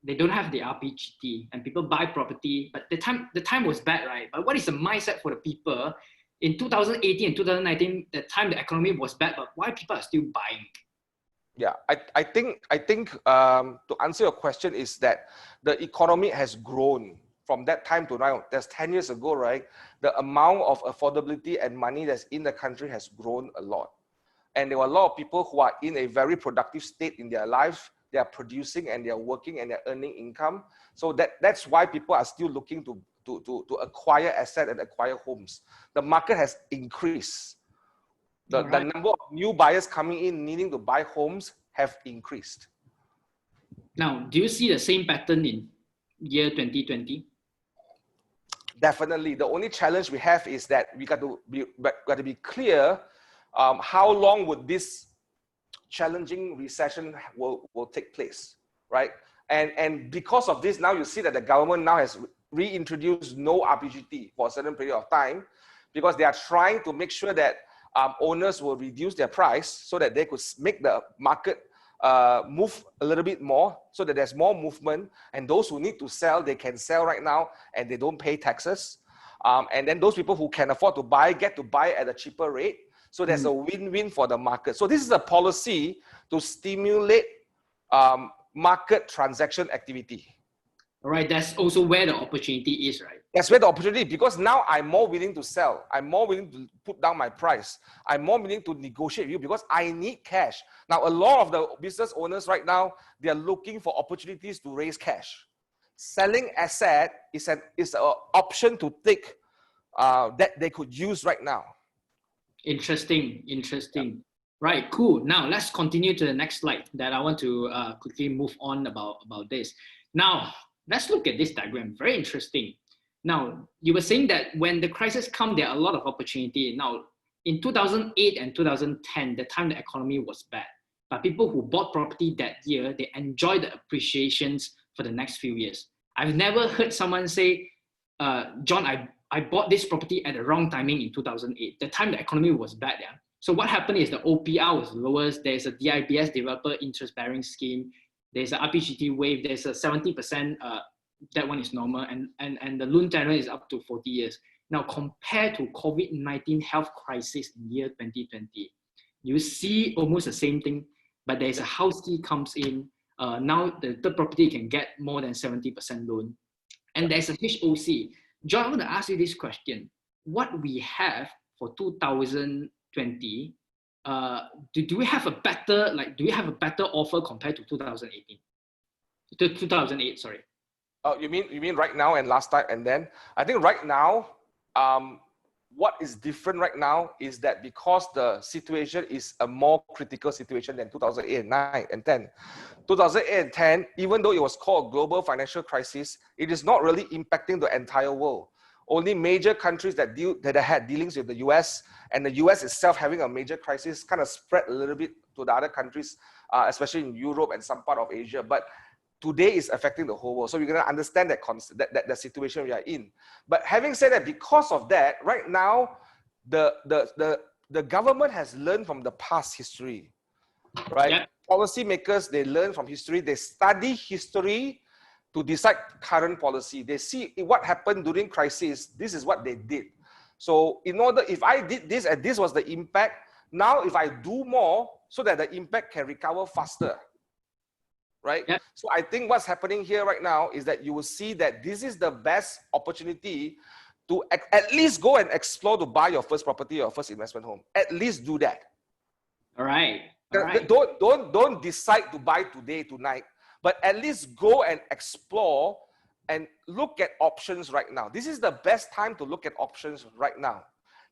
they don't have the RPGT, and people buy property. But the time was bad, right? But what is the mindset for the people in 2018 and 2019? The time the economy was bad, but why people are still buying? Yeah, I think to answer your question is that the economy has grown from that time to now. That's 10 years ago, right? The amount of affordability and money that's in the country has grown a lot. And there were a lot of people who are in a very productive state in their life. They are producing and they are working and they're earning income. So that's why people are still looking to acquire assets and acquire homes. The market has increased. The number of new buyers coming in needing to buy homes have increased. Now, do you see the same pattern in year 2020? Definitely. The only challenge we have is that we got to be clear how long would this challenging recession will take place, right? And because of this, now you see that the government now has reintroduced no RPGT for a certain period of time, because they are trying to make sure that owners will reduce their price so that they could make the market move a little bit more, so that there's more movement, and those who need to sell, they can sell right now and they don't pay taxes. And then those people who can afford to buy get to buy at a cheaper rate. So there's a win-win for the market. So this is a policy to stimulate market transaction activity. All right, that's also where the opportunity is, right? That's where the opportunity, because now I'm more willing to sell. I'm more willing to put down my price. I'm more willing to negotiate with you because I need cash. Now, a lot of the business owners right now, they are looking for opportunities to raise cash. Selling asset is an option to take that they could use right now. Interesting. Right, cool. Now let's continue to the next slide that I want to quickly move on about this. Now, let's look at this diagram. Very interesting. Now, you were saying that when the crisis comes, there are a lot of opportunity. Now, in 2008 and 2010, the time the economy was bad, but people who bought property that year, they enjoyed the appreciations for the next few years. I've never heard someone say, John, I bought this property at the wrong timing in 2008. The time the economy was bad. Yeah. So what happened is the OPR was lowest. There's a DIBS developer interest bearing scheme. There's a RPGT wave. There's a 70%. That one is normal, and the loan tenure is up to 40 years. Now, compared to COVID-19 health crisis in year 2020, you see almost the same thing, but there's a house key comes in. Now the third property can get more than 70% loan. And there's a HOC. John, I want to ask you this question. What we have for 2020, do we have a better offer compared to 2018? To 2008, sorry. Oh, you mean right now and last time and then? I think right now, what is different right now is that because the situation is a more critical situation than 2008 and 9 and 10. 2008 and 10, even though it was called a global financial crisis, it is not really impacting the entire world. Only major countries that had dealings with the US, and the US itself having a major crisis kind of spread a little bit to the other countries, especially in Europe and some part of Asia. But today is affecting the whole world. So we're going to understand that situation we are in. But having said that, because of that, right now, the government has learned from the past history, right? Yeah. Policymakers, they learn from history. They study history to decide current policy. They see what happened during crisis. This is what they did. So if I did this and this was the impact, now if I do more so that the impact can recover faster, right? Yep. So I think what's happening here right now is that you will see that this is the best opportunity to at least go and explore to buy your first property or first investment home. At least do that. All right. All right. Don't decide to buy today, tonight, but at least go and explore and look at options right now. This is the best time to look at options right now.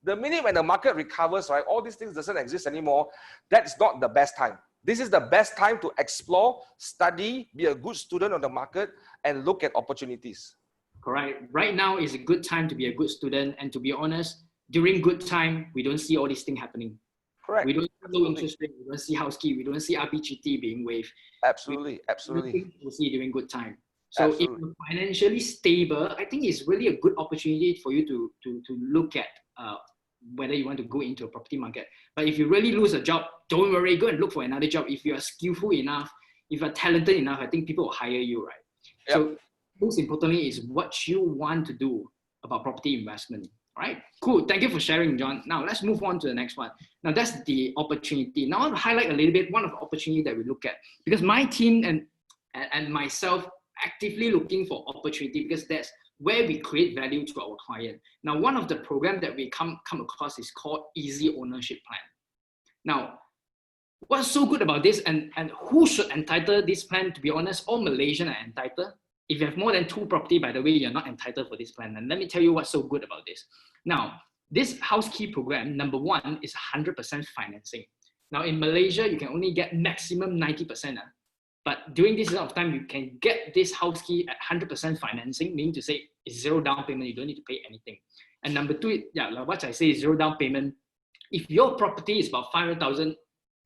The minute when the market recovers, right, all these things doesn't exist anymore, that's not the best time. This is the best time to explore, study, be a good student on the market, and look at opportunities. Correct. Right now is a good time to be a good student. And to be honest, during good time, we don't see all these things happening. Correct. We don't see low interest rate, we don't see house key, we don't see RPGT being waived. Absolutely, absolutely. We'll see during good time. So Absolutely. if you're financially stable, I think it's really a good opportunity for you to look at whether you want to go into a property market. But if you really lose a job, don't worry, go and look for another job. If you are skillful enough, if you're talented enough, I think people will hire you, right? Yep. So most importantly is what you want to do about property investment. All right, cool. Thank you for sharing, John. Now let's move on to the next one. Now that's the opportunity. Now I want to highlight a little bit one of the opportunities that we look at, because my team and myself actively looking for opportunity, because that's where we create value to our client. Now, one of the programs that we come across is called Easy Ownership Plan. Now, what's so good about this, and who should entitle this plan? To be honest, all Malaysians are entitled. If you have more than 2 property, by the way, you're not entitled for this plan. And let me tell you what's so good about this. Now, this house key program, number 1, is 100% financing. Now, in Malaysia, you can only get maximum 90%. But during this amount of time, you can get this house key at 100% financing, meaning to say it's 0 down payment, you don't need to pay anything. And number 2, like what I say is 0 down payment. If your property is about 500,000,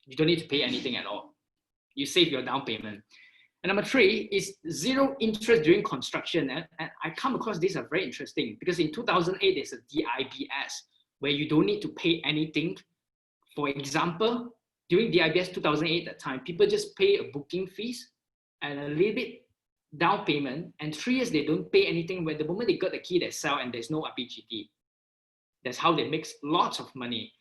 you don't need to pay anything at all. You save your down payment. And number 3 is 0 interest during construction. And I come across this are very interesting, because in 2008, there's a DIBS where you don't need to pay anything. For example, during DIBS 2008, that time, people just pay a booking fees and a little bit down payment, and 3 years they don't pay anything. When the moment they got the key, they sell and there's no RPGT. That's how they make lots of money.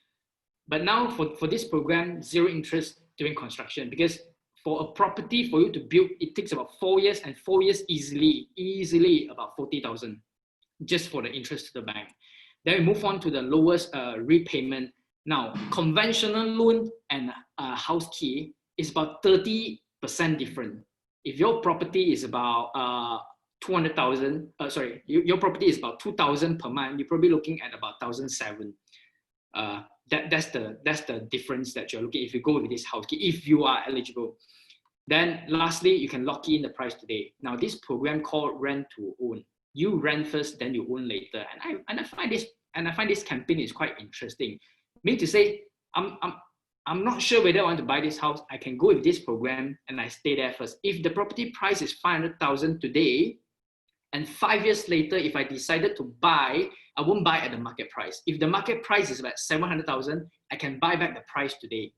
But now for this program, 0 interest during construction, because for a property for you to build, it takes about 4 years, and 4 years easily about 40,000 just for the interest to the bank. Then we move on to the lowest repayment. Now, conventional loan and house key is about 30% different. If your property is about 200,000, your property is about 2,000 per month, you're probably looking at about 1,700. That's the difference that you're looking if you go with this house key, if you are eligible. Then lastly, you can lock in the price today. Now, this program called Rent to Own. You rent first, then you own later. And I find this campaign is quite interesting. Mean to say, I'm not sure whether I want to buy this house. I can go with this program and I stay there first. If the property price is 500,000 today, And 5 years later, if I decided to buy, I won't buy at the market price. If the market price is about 700,000, I can buy back the price today.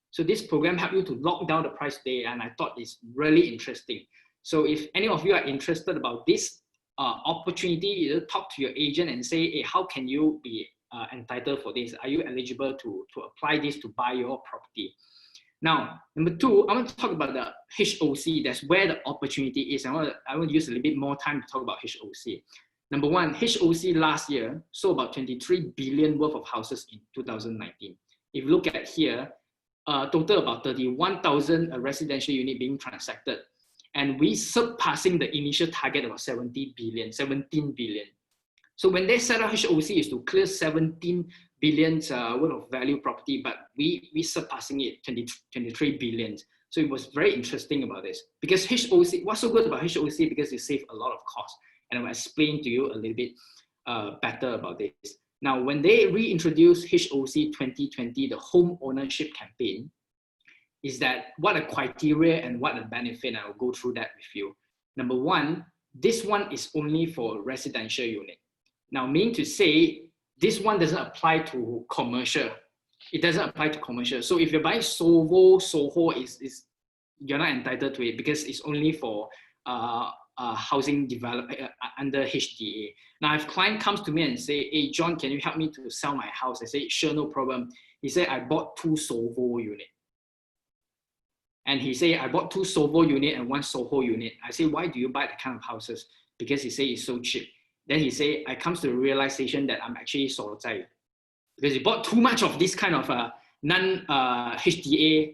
So this program helps you to lock down the price today, and I thought it's really interesting. So if any of you are interested about this opportunity, either talk to your agent and say, hey, how can you be entitled for this? Are you eligible to apply this to buy your property? Now, number two, I want to talk about the HOC. That's where the opportunity is. I want to use a little bit more time to talk about HOC. Number one, HOC last year sold about 23 billion worth of houses in 2019. If you look at here, total about 31,000 residential unit being transacted. And we surpassing the initial target of 17 billion. So when they set up HOC is to clear 17 billion worth of value property, but we surpassing it 23 billion. So it was very interesting about this because HOC, what's so good about HOC? Because it saves a lot of cost. And I'll explain to you a little bit better about this. Now, when they reintroduced HOC 2020, the home ownership campaign, is that what the criteria and what the benefit, and I'll go through that with you. Number one, this one is only for residential unit. Now, meaning to say, this one doesn't apply to commercial. It doesn't apply to commercial. So if you're buying Soho is you're not entitled to it because it's only for housing development under HDA. Now, if client comes to me and say, hey, John, can you help me to sell my house? I say, sure, no problem. He said, I bought 2 Soho unit. And he say, I bought 2 Soho unit and 1 Soho unit. I say, why do you buy that kind of houses? Because he say it's so cheap. Then he say, I comes to the realization that I'm actually 所在 because he bought too much of this kind of non-HDA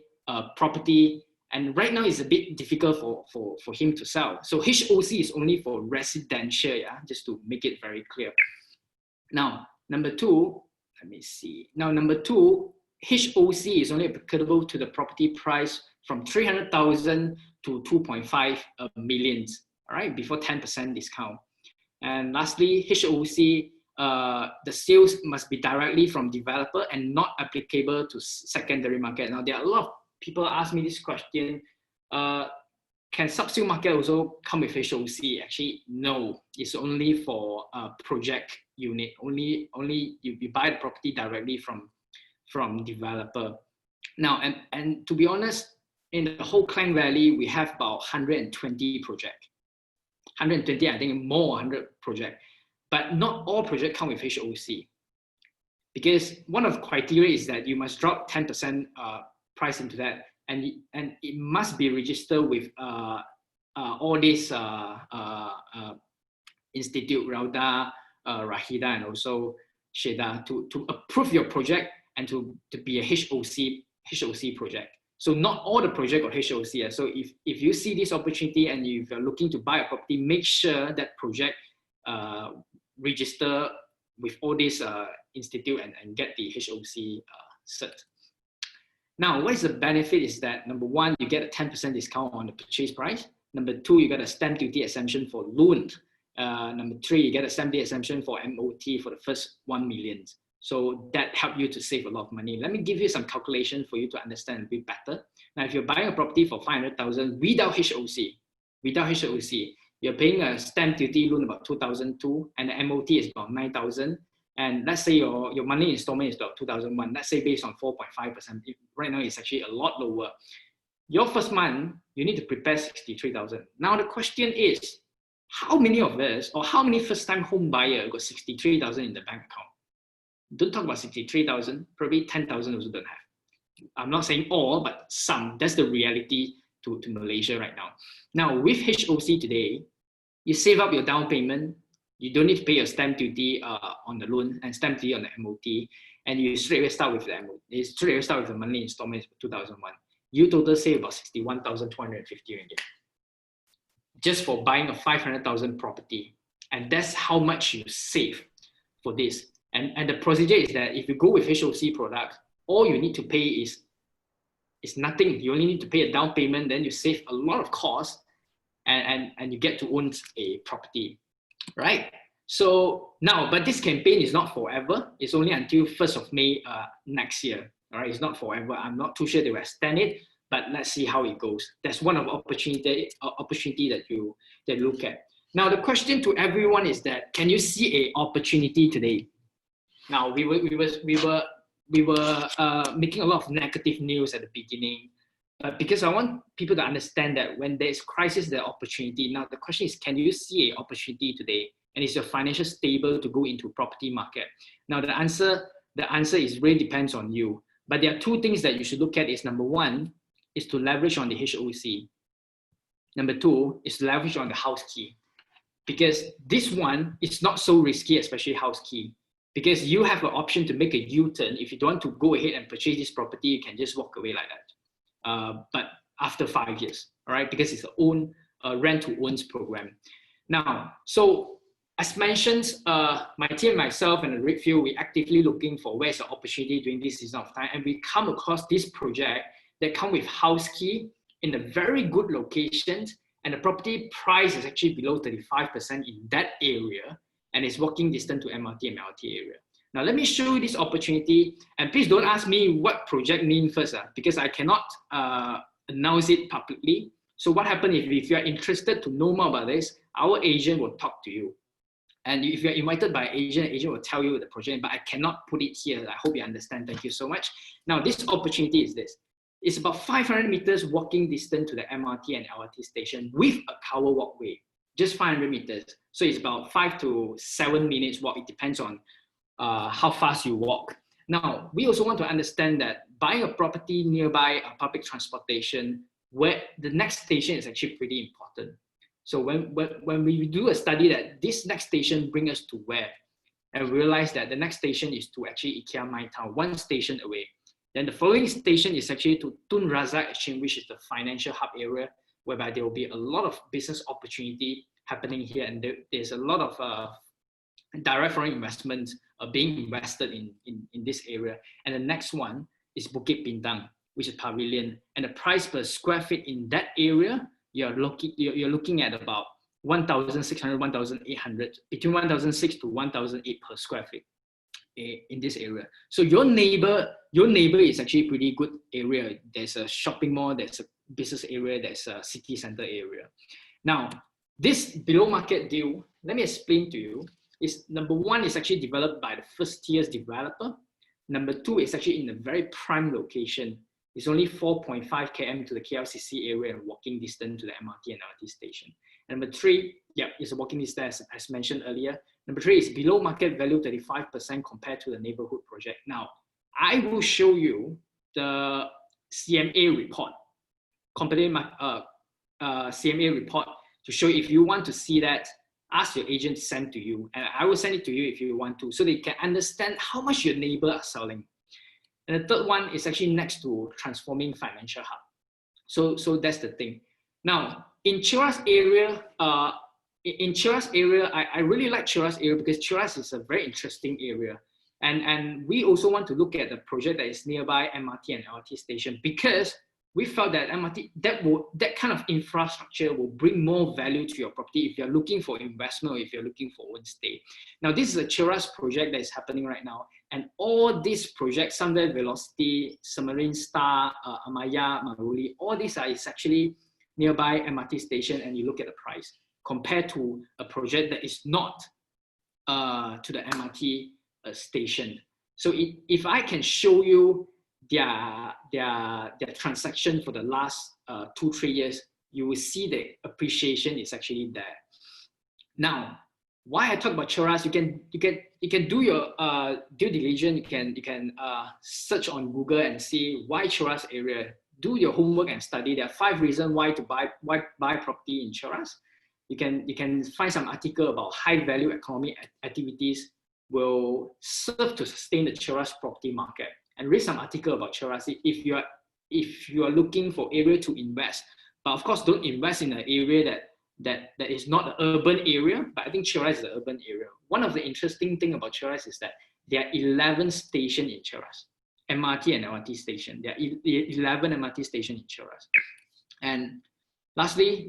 property. And right now it's a bit difficult for him to sell. So HOC is only for residential, yeah, just to make it very clear. Now, number two, let me see. Now, number two, HOC is only applicable to the property price from 300,000 to 2.5 million, all right, before 10% discount. And lastly, HOC, the sales must be directly from developer and not applicable to secondary market. Now, there are a lot of people ask me this question, can sub-sale market also come with HOC? Actually, no, it's only for project unit. Only you buy the property directly from developer. Now, and to be honest, in the whole Klang Valley, we have about 120 projects. 120, I think more 100 projects. But not all projects come with HOC. Because one of the criteria is that you must drop 10% price into that, and it must be registered with all these institute, Rauda, Rahida, and also Sheda to approve your project and to be a HOC project. So not all the project got HOC. So if you see this opportunity and if you're looking to buy a property, make sure that project register with all these institute and get the HOC cert. Now, what is the benefit is that number one, you get a 10% discount on the purchase price. Number two, you get a stamp duty exemption for loan. Number three, you get a stamp duty exemption for MOT for the first 1 million. So that helps you to save a lot of money. Let me give you some calculation for you to understand a bit better. Now, if you're buying a property for 500,000 without HOC, you're paying a stamp duty loan about 2,002 and the MOT is about 9,000. And let's say your monthly installment is about 2,001. Let's say based on 4.5%. Right now, it's actually a lot lower. Your first month, you need to prepare 63,000. Now, the question is, how many of us or how many first-time home buyer got 63,000 in the bank account? Don't talk about 63,000, probably 10,000 also don't have. I'm not saying all, but some. That's the reality to Malaysia right now. Now, with HOC today, you save up your down payment, you don't need to pay your stamp duty on the loan and stamp duty on the MOT, and you straight away start with the MOT. You straight away start with the monthly installment 2001. You total save about 61,250 ringgit just for buying a 500,000 property, and that's how much you save for this. And the procedure is that if you go with HOC product, all you need to pay is nothing. You only need to pay a down payment, then you save a lot of cost, and you get to own a property, right? So now, but this campaign is not forever. It's only until 1st of May next year. All right, it's not forever. I'm not too sure they will extend it, but let's see how it goes. That's one of the opportunity that you look at. Now, the question to everyone is that, can you see an opportunity today? Now, we were making a lot of negative news at the beginning, because I want people to understand that when there's crisis, there's opportunity. Now, the question is, can you see an opportunity today? And is your financial stable to go into property market? Now, the answer is really depends on you. But there are two things that you should look at. Is number one is to leverage on the HOC. Number two is to leverage on the house key. Because this one is not so risky, especially house key. Because you have an option to make a U-turn. If you don't want to go ahead and purchase this property, you can just walk away like that. But after 5 years, all right? Because it's an rent-to-owns program. Now, so as mentioned, my team, myself, and the Redfield, we're actively looking for where's the opportunity during this season of time. And we come across this project that come with house key in a very good location. And the property price is actually below 35% in that area, and it's walking distance to MRT and LRT area. Now, let me show you this opportunity, and please don't ask me what project means first, because I cannot announce it publicly. So what happens if you're interested to know more about this, our agent will talk to you. And if you're invited by an agent will tell you the project, but I cannot put it here. I hope you understand. Thank you so much. Now, this opportunity is this. It's about 500 meters walking distance to the MRT and LRT station with a cover walkway, just 500 meters. So it's about 5 to 7 minutes walk. It depends on how fast you walk. Now, we also want to understand that buying a property nearby a public transportation, where the next station is actually pretty important. So when we do a study that this next station brings us to where, and we realize that the next station is to actually IKEA My Town, one station away. Then the following station is actually to Tun Razak Exchange, which is the financial hub area, whereby there will be a lot of business opportunity happening here. And there's a lot of direct foreign investments being invested in this area. And the next one is Bukit Bintang, which is Pavilion. And the price per square feet in that area, you're looking at about 1,600, 1,800, between 1,600 to 1,008 per square feet in this area. So your neighbor is actually a pretty good area. There's a shopping mall, there's a business area, there's a city center area. Now, this below market deal, let me explain to you, is number one is actually developed by the first tier's developer. Number two is actually in a very prime location. It's only 4.5 km to the KLCC area and walking distance to the MRT and LRT station. And number three, yeah, it's a walking distance as mentioned earlier. Number three is below market value 35% compared to the neighborhood project. Now, I will show you the CMA report, competitive CMA report, to show if you want to see that, ask your agent to send to you. And I will send it to you if you want to, so that you can understand how much your neighbor are selling. And the third one is actually next to transforming financial hub. So that's the thing. Now, in Cheras area, I really like Cheras area because Cheras is a very interesting area. And we also want to look at the project that is nearby MRT and LRT station, because we felt that MRT, that kind of infrastructure will bring more value to your property if you're looking for investment or if you're looking for own stay. Now, this is a Cheras project that is happening right now. And all these projects, Sunday Velocity, Submarine Star, Amaya, Maruli, all these is actually nearby MRT station, and you look at the price compared to a project that is not to the MRT station. So if I can show you their transaction for the last 2-3 years, you will see the appreciation is actually there. Now, why I talk about Cheras, you can do your due diligence. You can search on Google and see why Cheras area. Do your homework and study. There are 5 reasons why to buy property in Cheras. You can find some article about high value economic activities will serve to sustain the Cheras property market. And read some article about Cheras if you are looking for area to invest. But of course, don't invest in an area that is not an urban area. But I think Cheras is an urban area. One of the interesting thing about Cheras is that there are 11 stations in Cheras, MRT and LRT station. There are 11 MRT stations in Cheras. And lastly,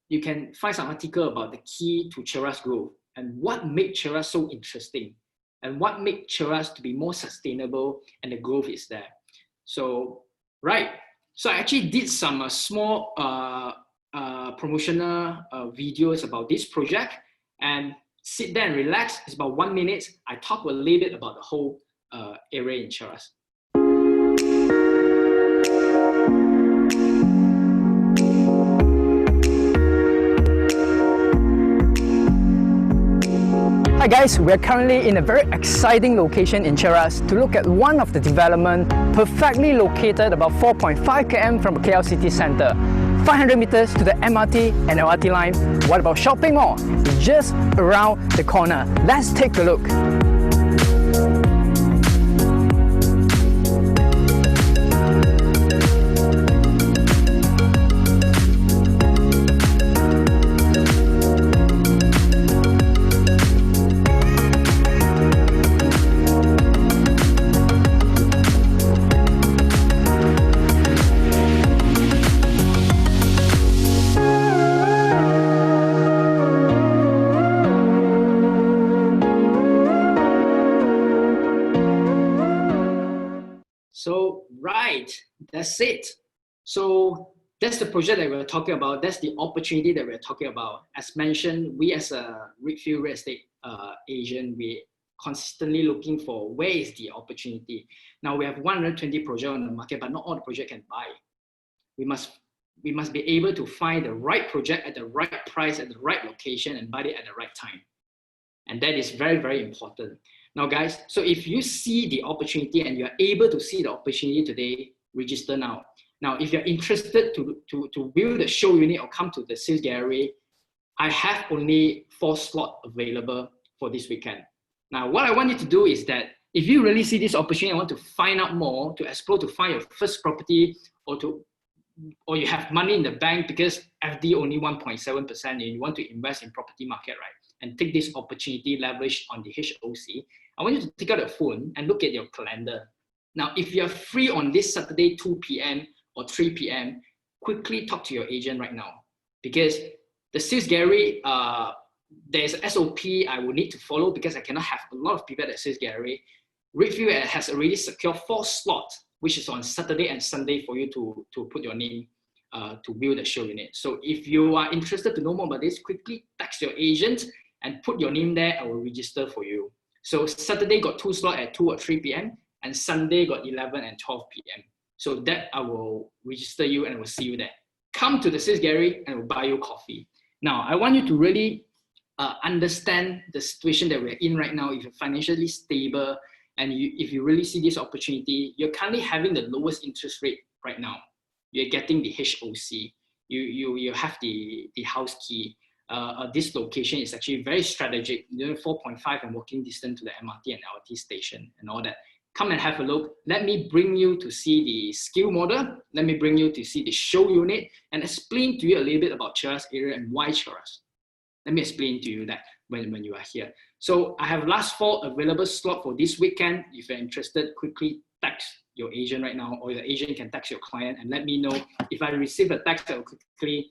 you can find some article about the key to Cheras growth and what makes Cheras so interesting, and what makes Cheras to be more sustainable, and the growth is there. So, right. So I actually did some small promotional videos about this project, and sit there and relax. It's about 1 minute. I talk a little bit about the whole area in Cheras. Hi guys, we are currently in a very exciting location in Cheras to look at one of the development perfectly located about 4.5 km from the KL city centre. 500 meters to the MRT and LRT line. What about shopping mall? It's just around the corner. Let's take a look. So, right, that's it. So that's the project that we're talking about. That's the opportunity that we're talking about. As mentioned, we as a Redfield real estate agent, we consistently looking for where is the opportunity. Now we have 120 projects on the market, but not all the project can buy. We must be able to find the right project at the right price, at the right location, and buy it at the right time. And that is very, very important. Now guys, so if you see the opportunity and you're able to see the opportunity today, register now. Now, if you're interested to view the show unit or come to the sales gallery, I have only 4 slots available for this weekend. Now, what I want you to do is that if you really see this opportunity and want to find out more, to explore, to find your first property, or you have money in the bank because FD only 1.7% and you want to invest in property market, right? And take this opportunity, leverage on the HOC, I want you to take out your phone and look at your calendar. Now, if you're free on this Saturday, 2 p.m. or 3 p.m., quickly talk to your agent right now. Because the sales gallery, there's an SOP I will need to follow because I cannot have a lot of people at the sales gallery. Redfield has already secured 4 slots, which is on Saturday and Sunday for you to put your name to view the show unit. So if you are interested to know more about this, quickly text your agent and put your name there. I will register for you. So Saturday got 2 slots at 2 or 3 p.m. and Sunday got 11 and 12 p.m. So that I will register you and I will see you there. Come to the sales gallery and I will buy you coffee. Now, I want you to really understand the situation that we're in right now. If you're financially stable and if you really see this opportunity, you're currently having the lowest interest rate right now. You're getting the HOC. You have the house key. This location is actually very strategic. 4.5 and walking distance to the MRT and LRT station and all that. Come and have a look. Let me bring you to see the skill model. Let me bring you to see the show unit and explain to you a little bit about Cheras area and why Cheras. Let me explain to you that when you are here. So I have last 4 available slot for this weekend. If you're interested, quickly text your agent right now, or your agent can text your client and let me know. If I receive a text, I will quickly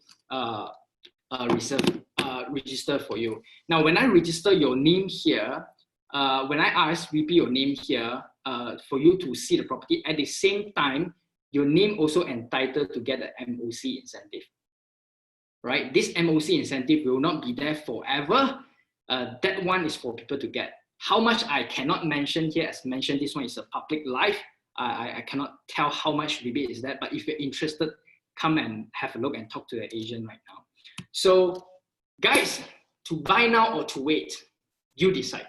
register for you. Now, when I register your name here, when I RSVP your name here for you to see the property, at the same time, your name also entitled to get an MOC incentive. Right? This MOC incentive will not be there forever. That one is for people to get. How much I cannot mention here, as mentioned, this one is a public live. I cannot tell how much rebate is that, but if you're interested, come and have a look and talk to the agent right now. So guys, to buy now or to wait, you decide.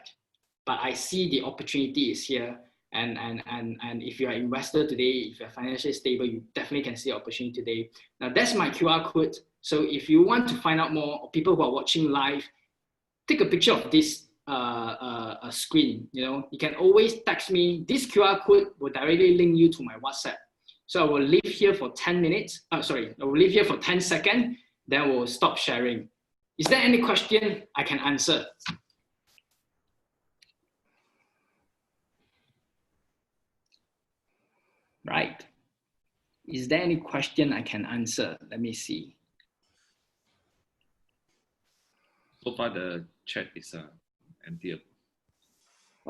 But I see the opportunity is here. And if you're an investor today, if you're financially stable, you definitely can see the opportunity today. Now that's my QR code. So if you want to find out more, or people who are watching live, take a picture of this screen. You can always text me. This QR code will directly link you to my WhatsApp. So I will leave here for 10 minutes. I will leave here for 10 seconds. Then we'll stop sharing. Is there any question I can answer? Right. Is there any question I can answer? Let me see. So far, the chat is empty.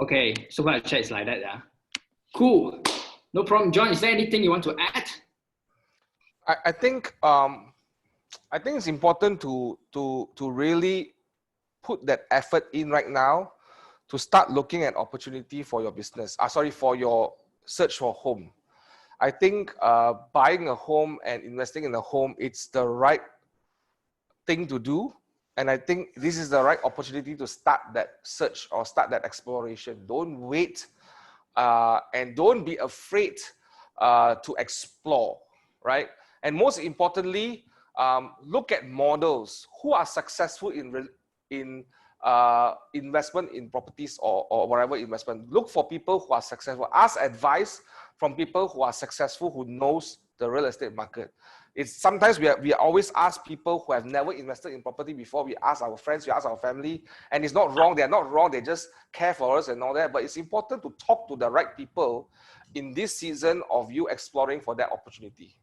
Okay, so far the chat is like that, yeah. Cool. No problem. John, is there anything you want to add? I think I think it's important to really put that effort in right now to start looking at opportunity for your business. For your search for home. I think buying a home and investing in a home, it's the right thing to do. And I think this is the right opportunity to start that search or start that exploration. Don't wait and don't be afraid to explore, right? And most importantly, look at models who are successful in investment in properties or whatever investment. Look for people who are successful. Ask advice from people who are successful, who knows the real estate market. It's sometimes we always ask people who have never invested in property before. We ask our friends, we ask our family, and it's not wrong. They're not wrong. They just care for us and all that. But it's important to talk to the right people in this season of you exploring for that opportunity.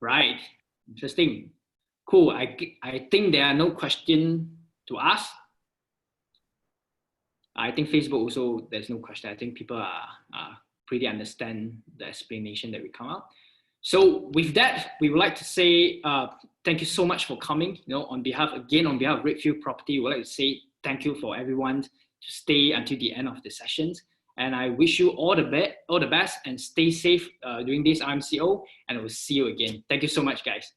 Right. Interesting. Cool. I think there are no questions to ask. I think Facebook also, there's no question. I think people are pretty understand the explanation that we come up. So with that, we would like to say thank you so much for coming. On behalf of Redfield Property, we would like to say thank you for everyone to stay until the end of the sessions. And I wish you all the best and stay safe during this RMCO. And I will see you again. Thank you so much, guys.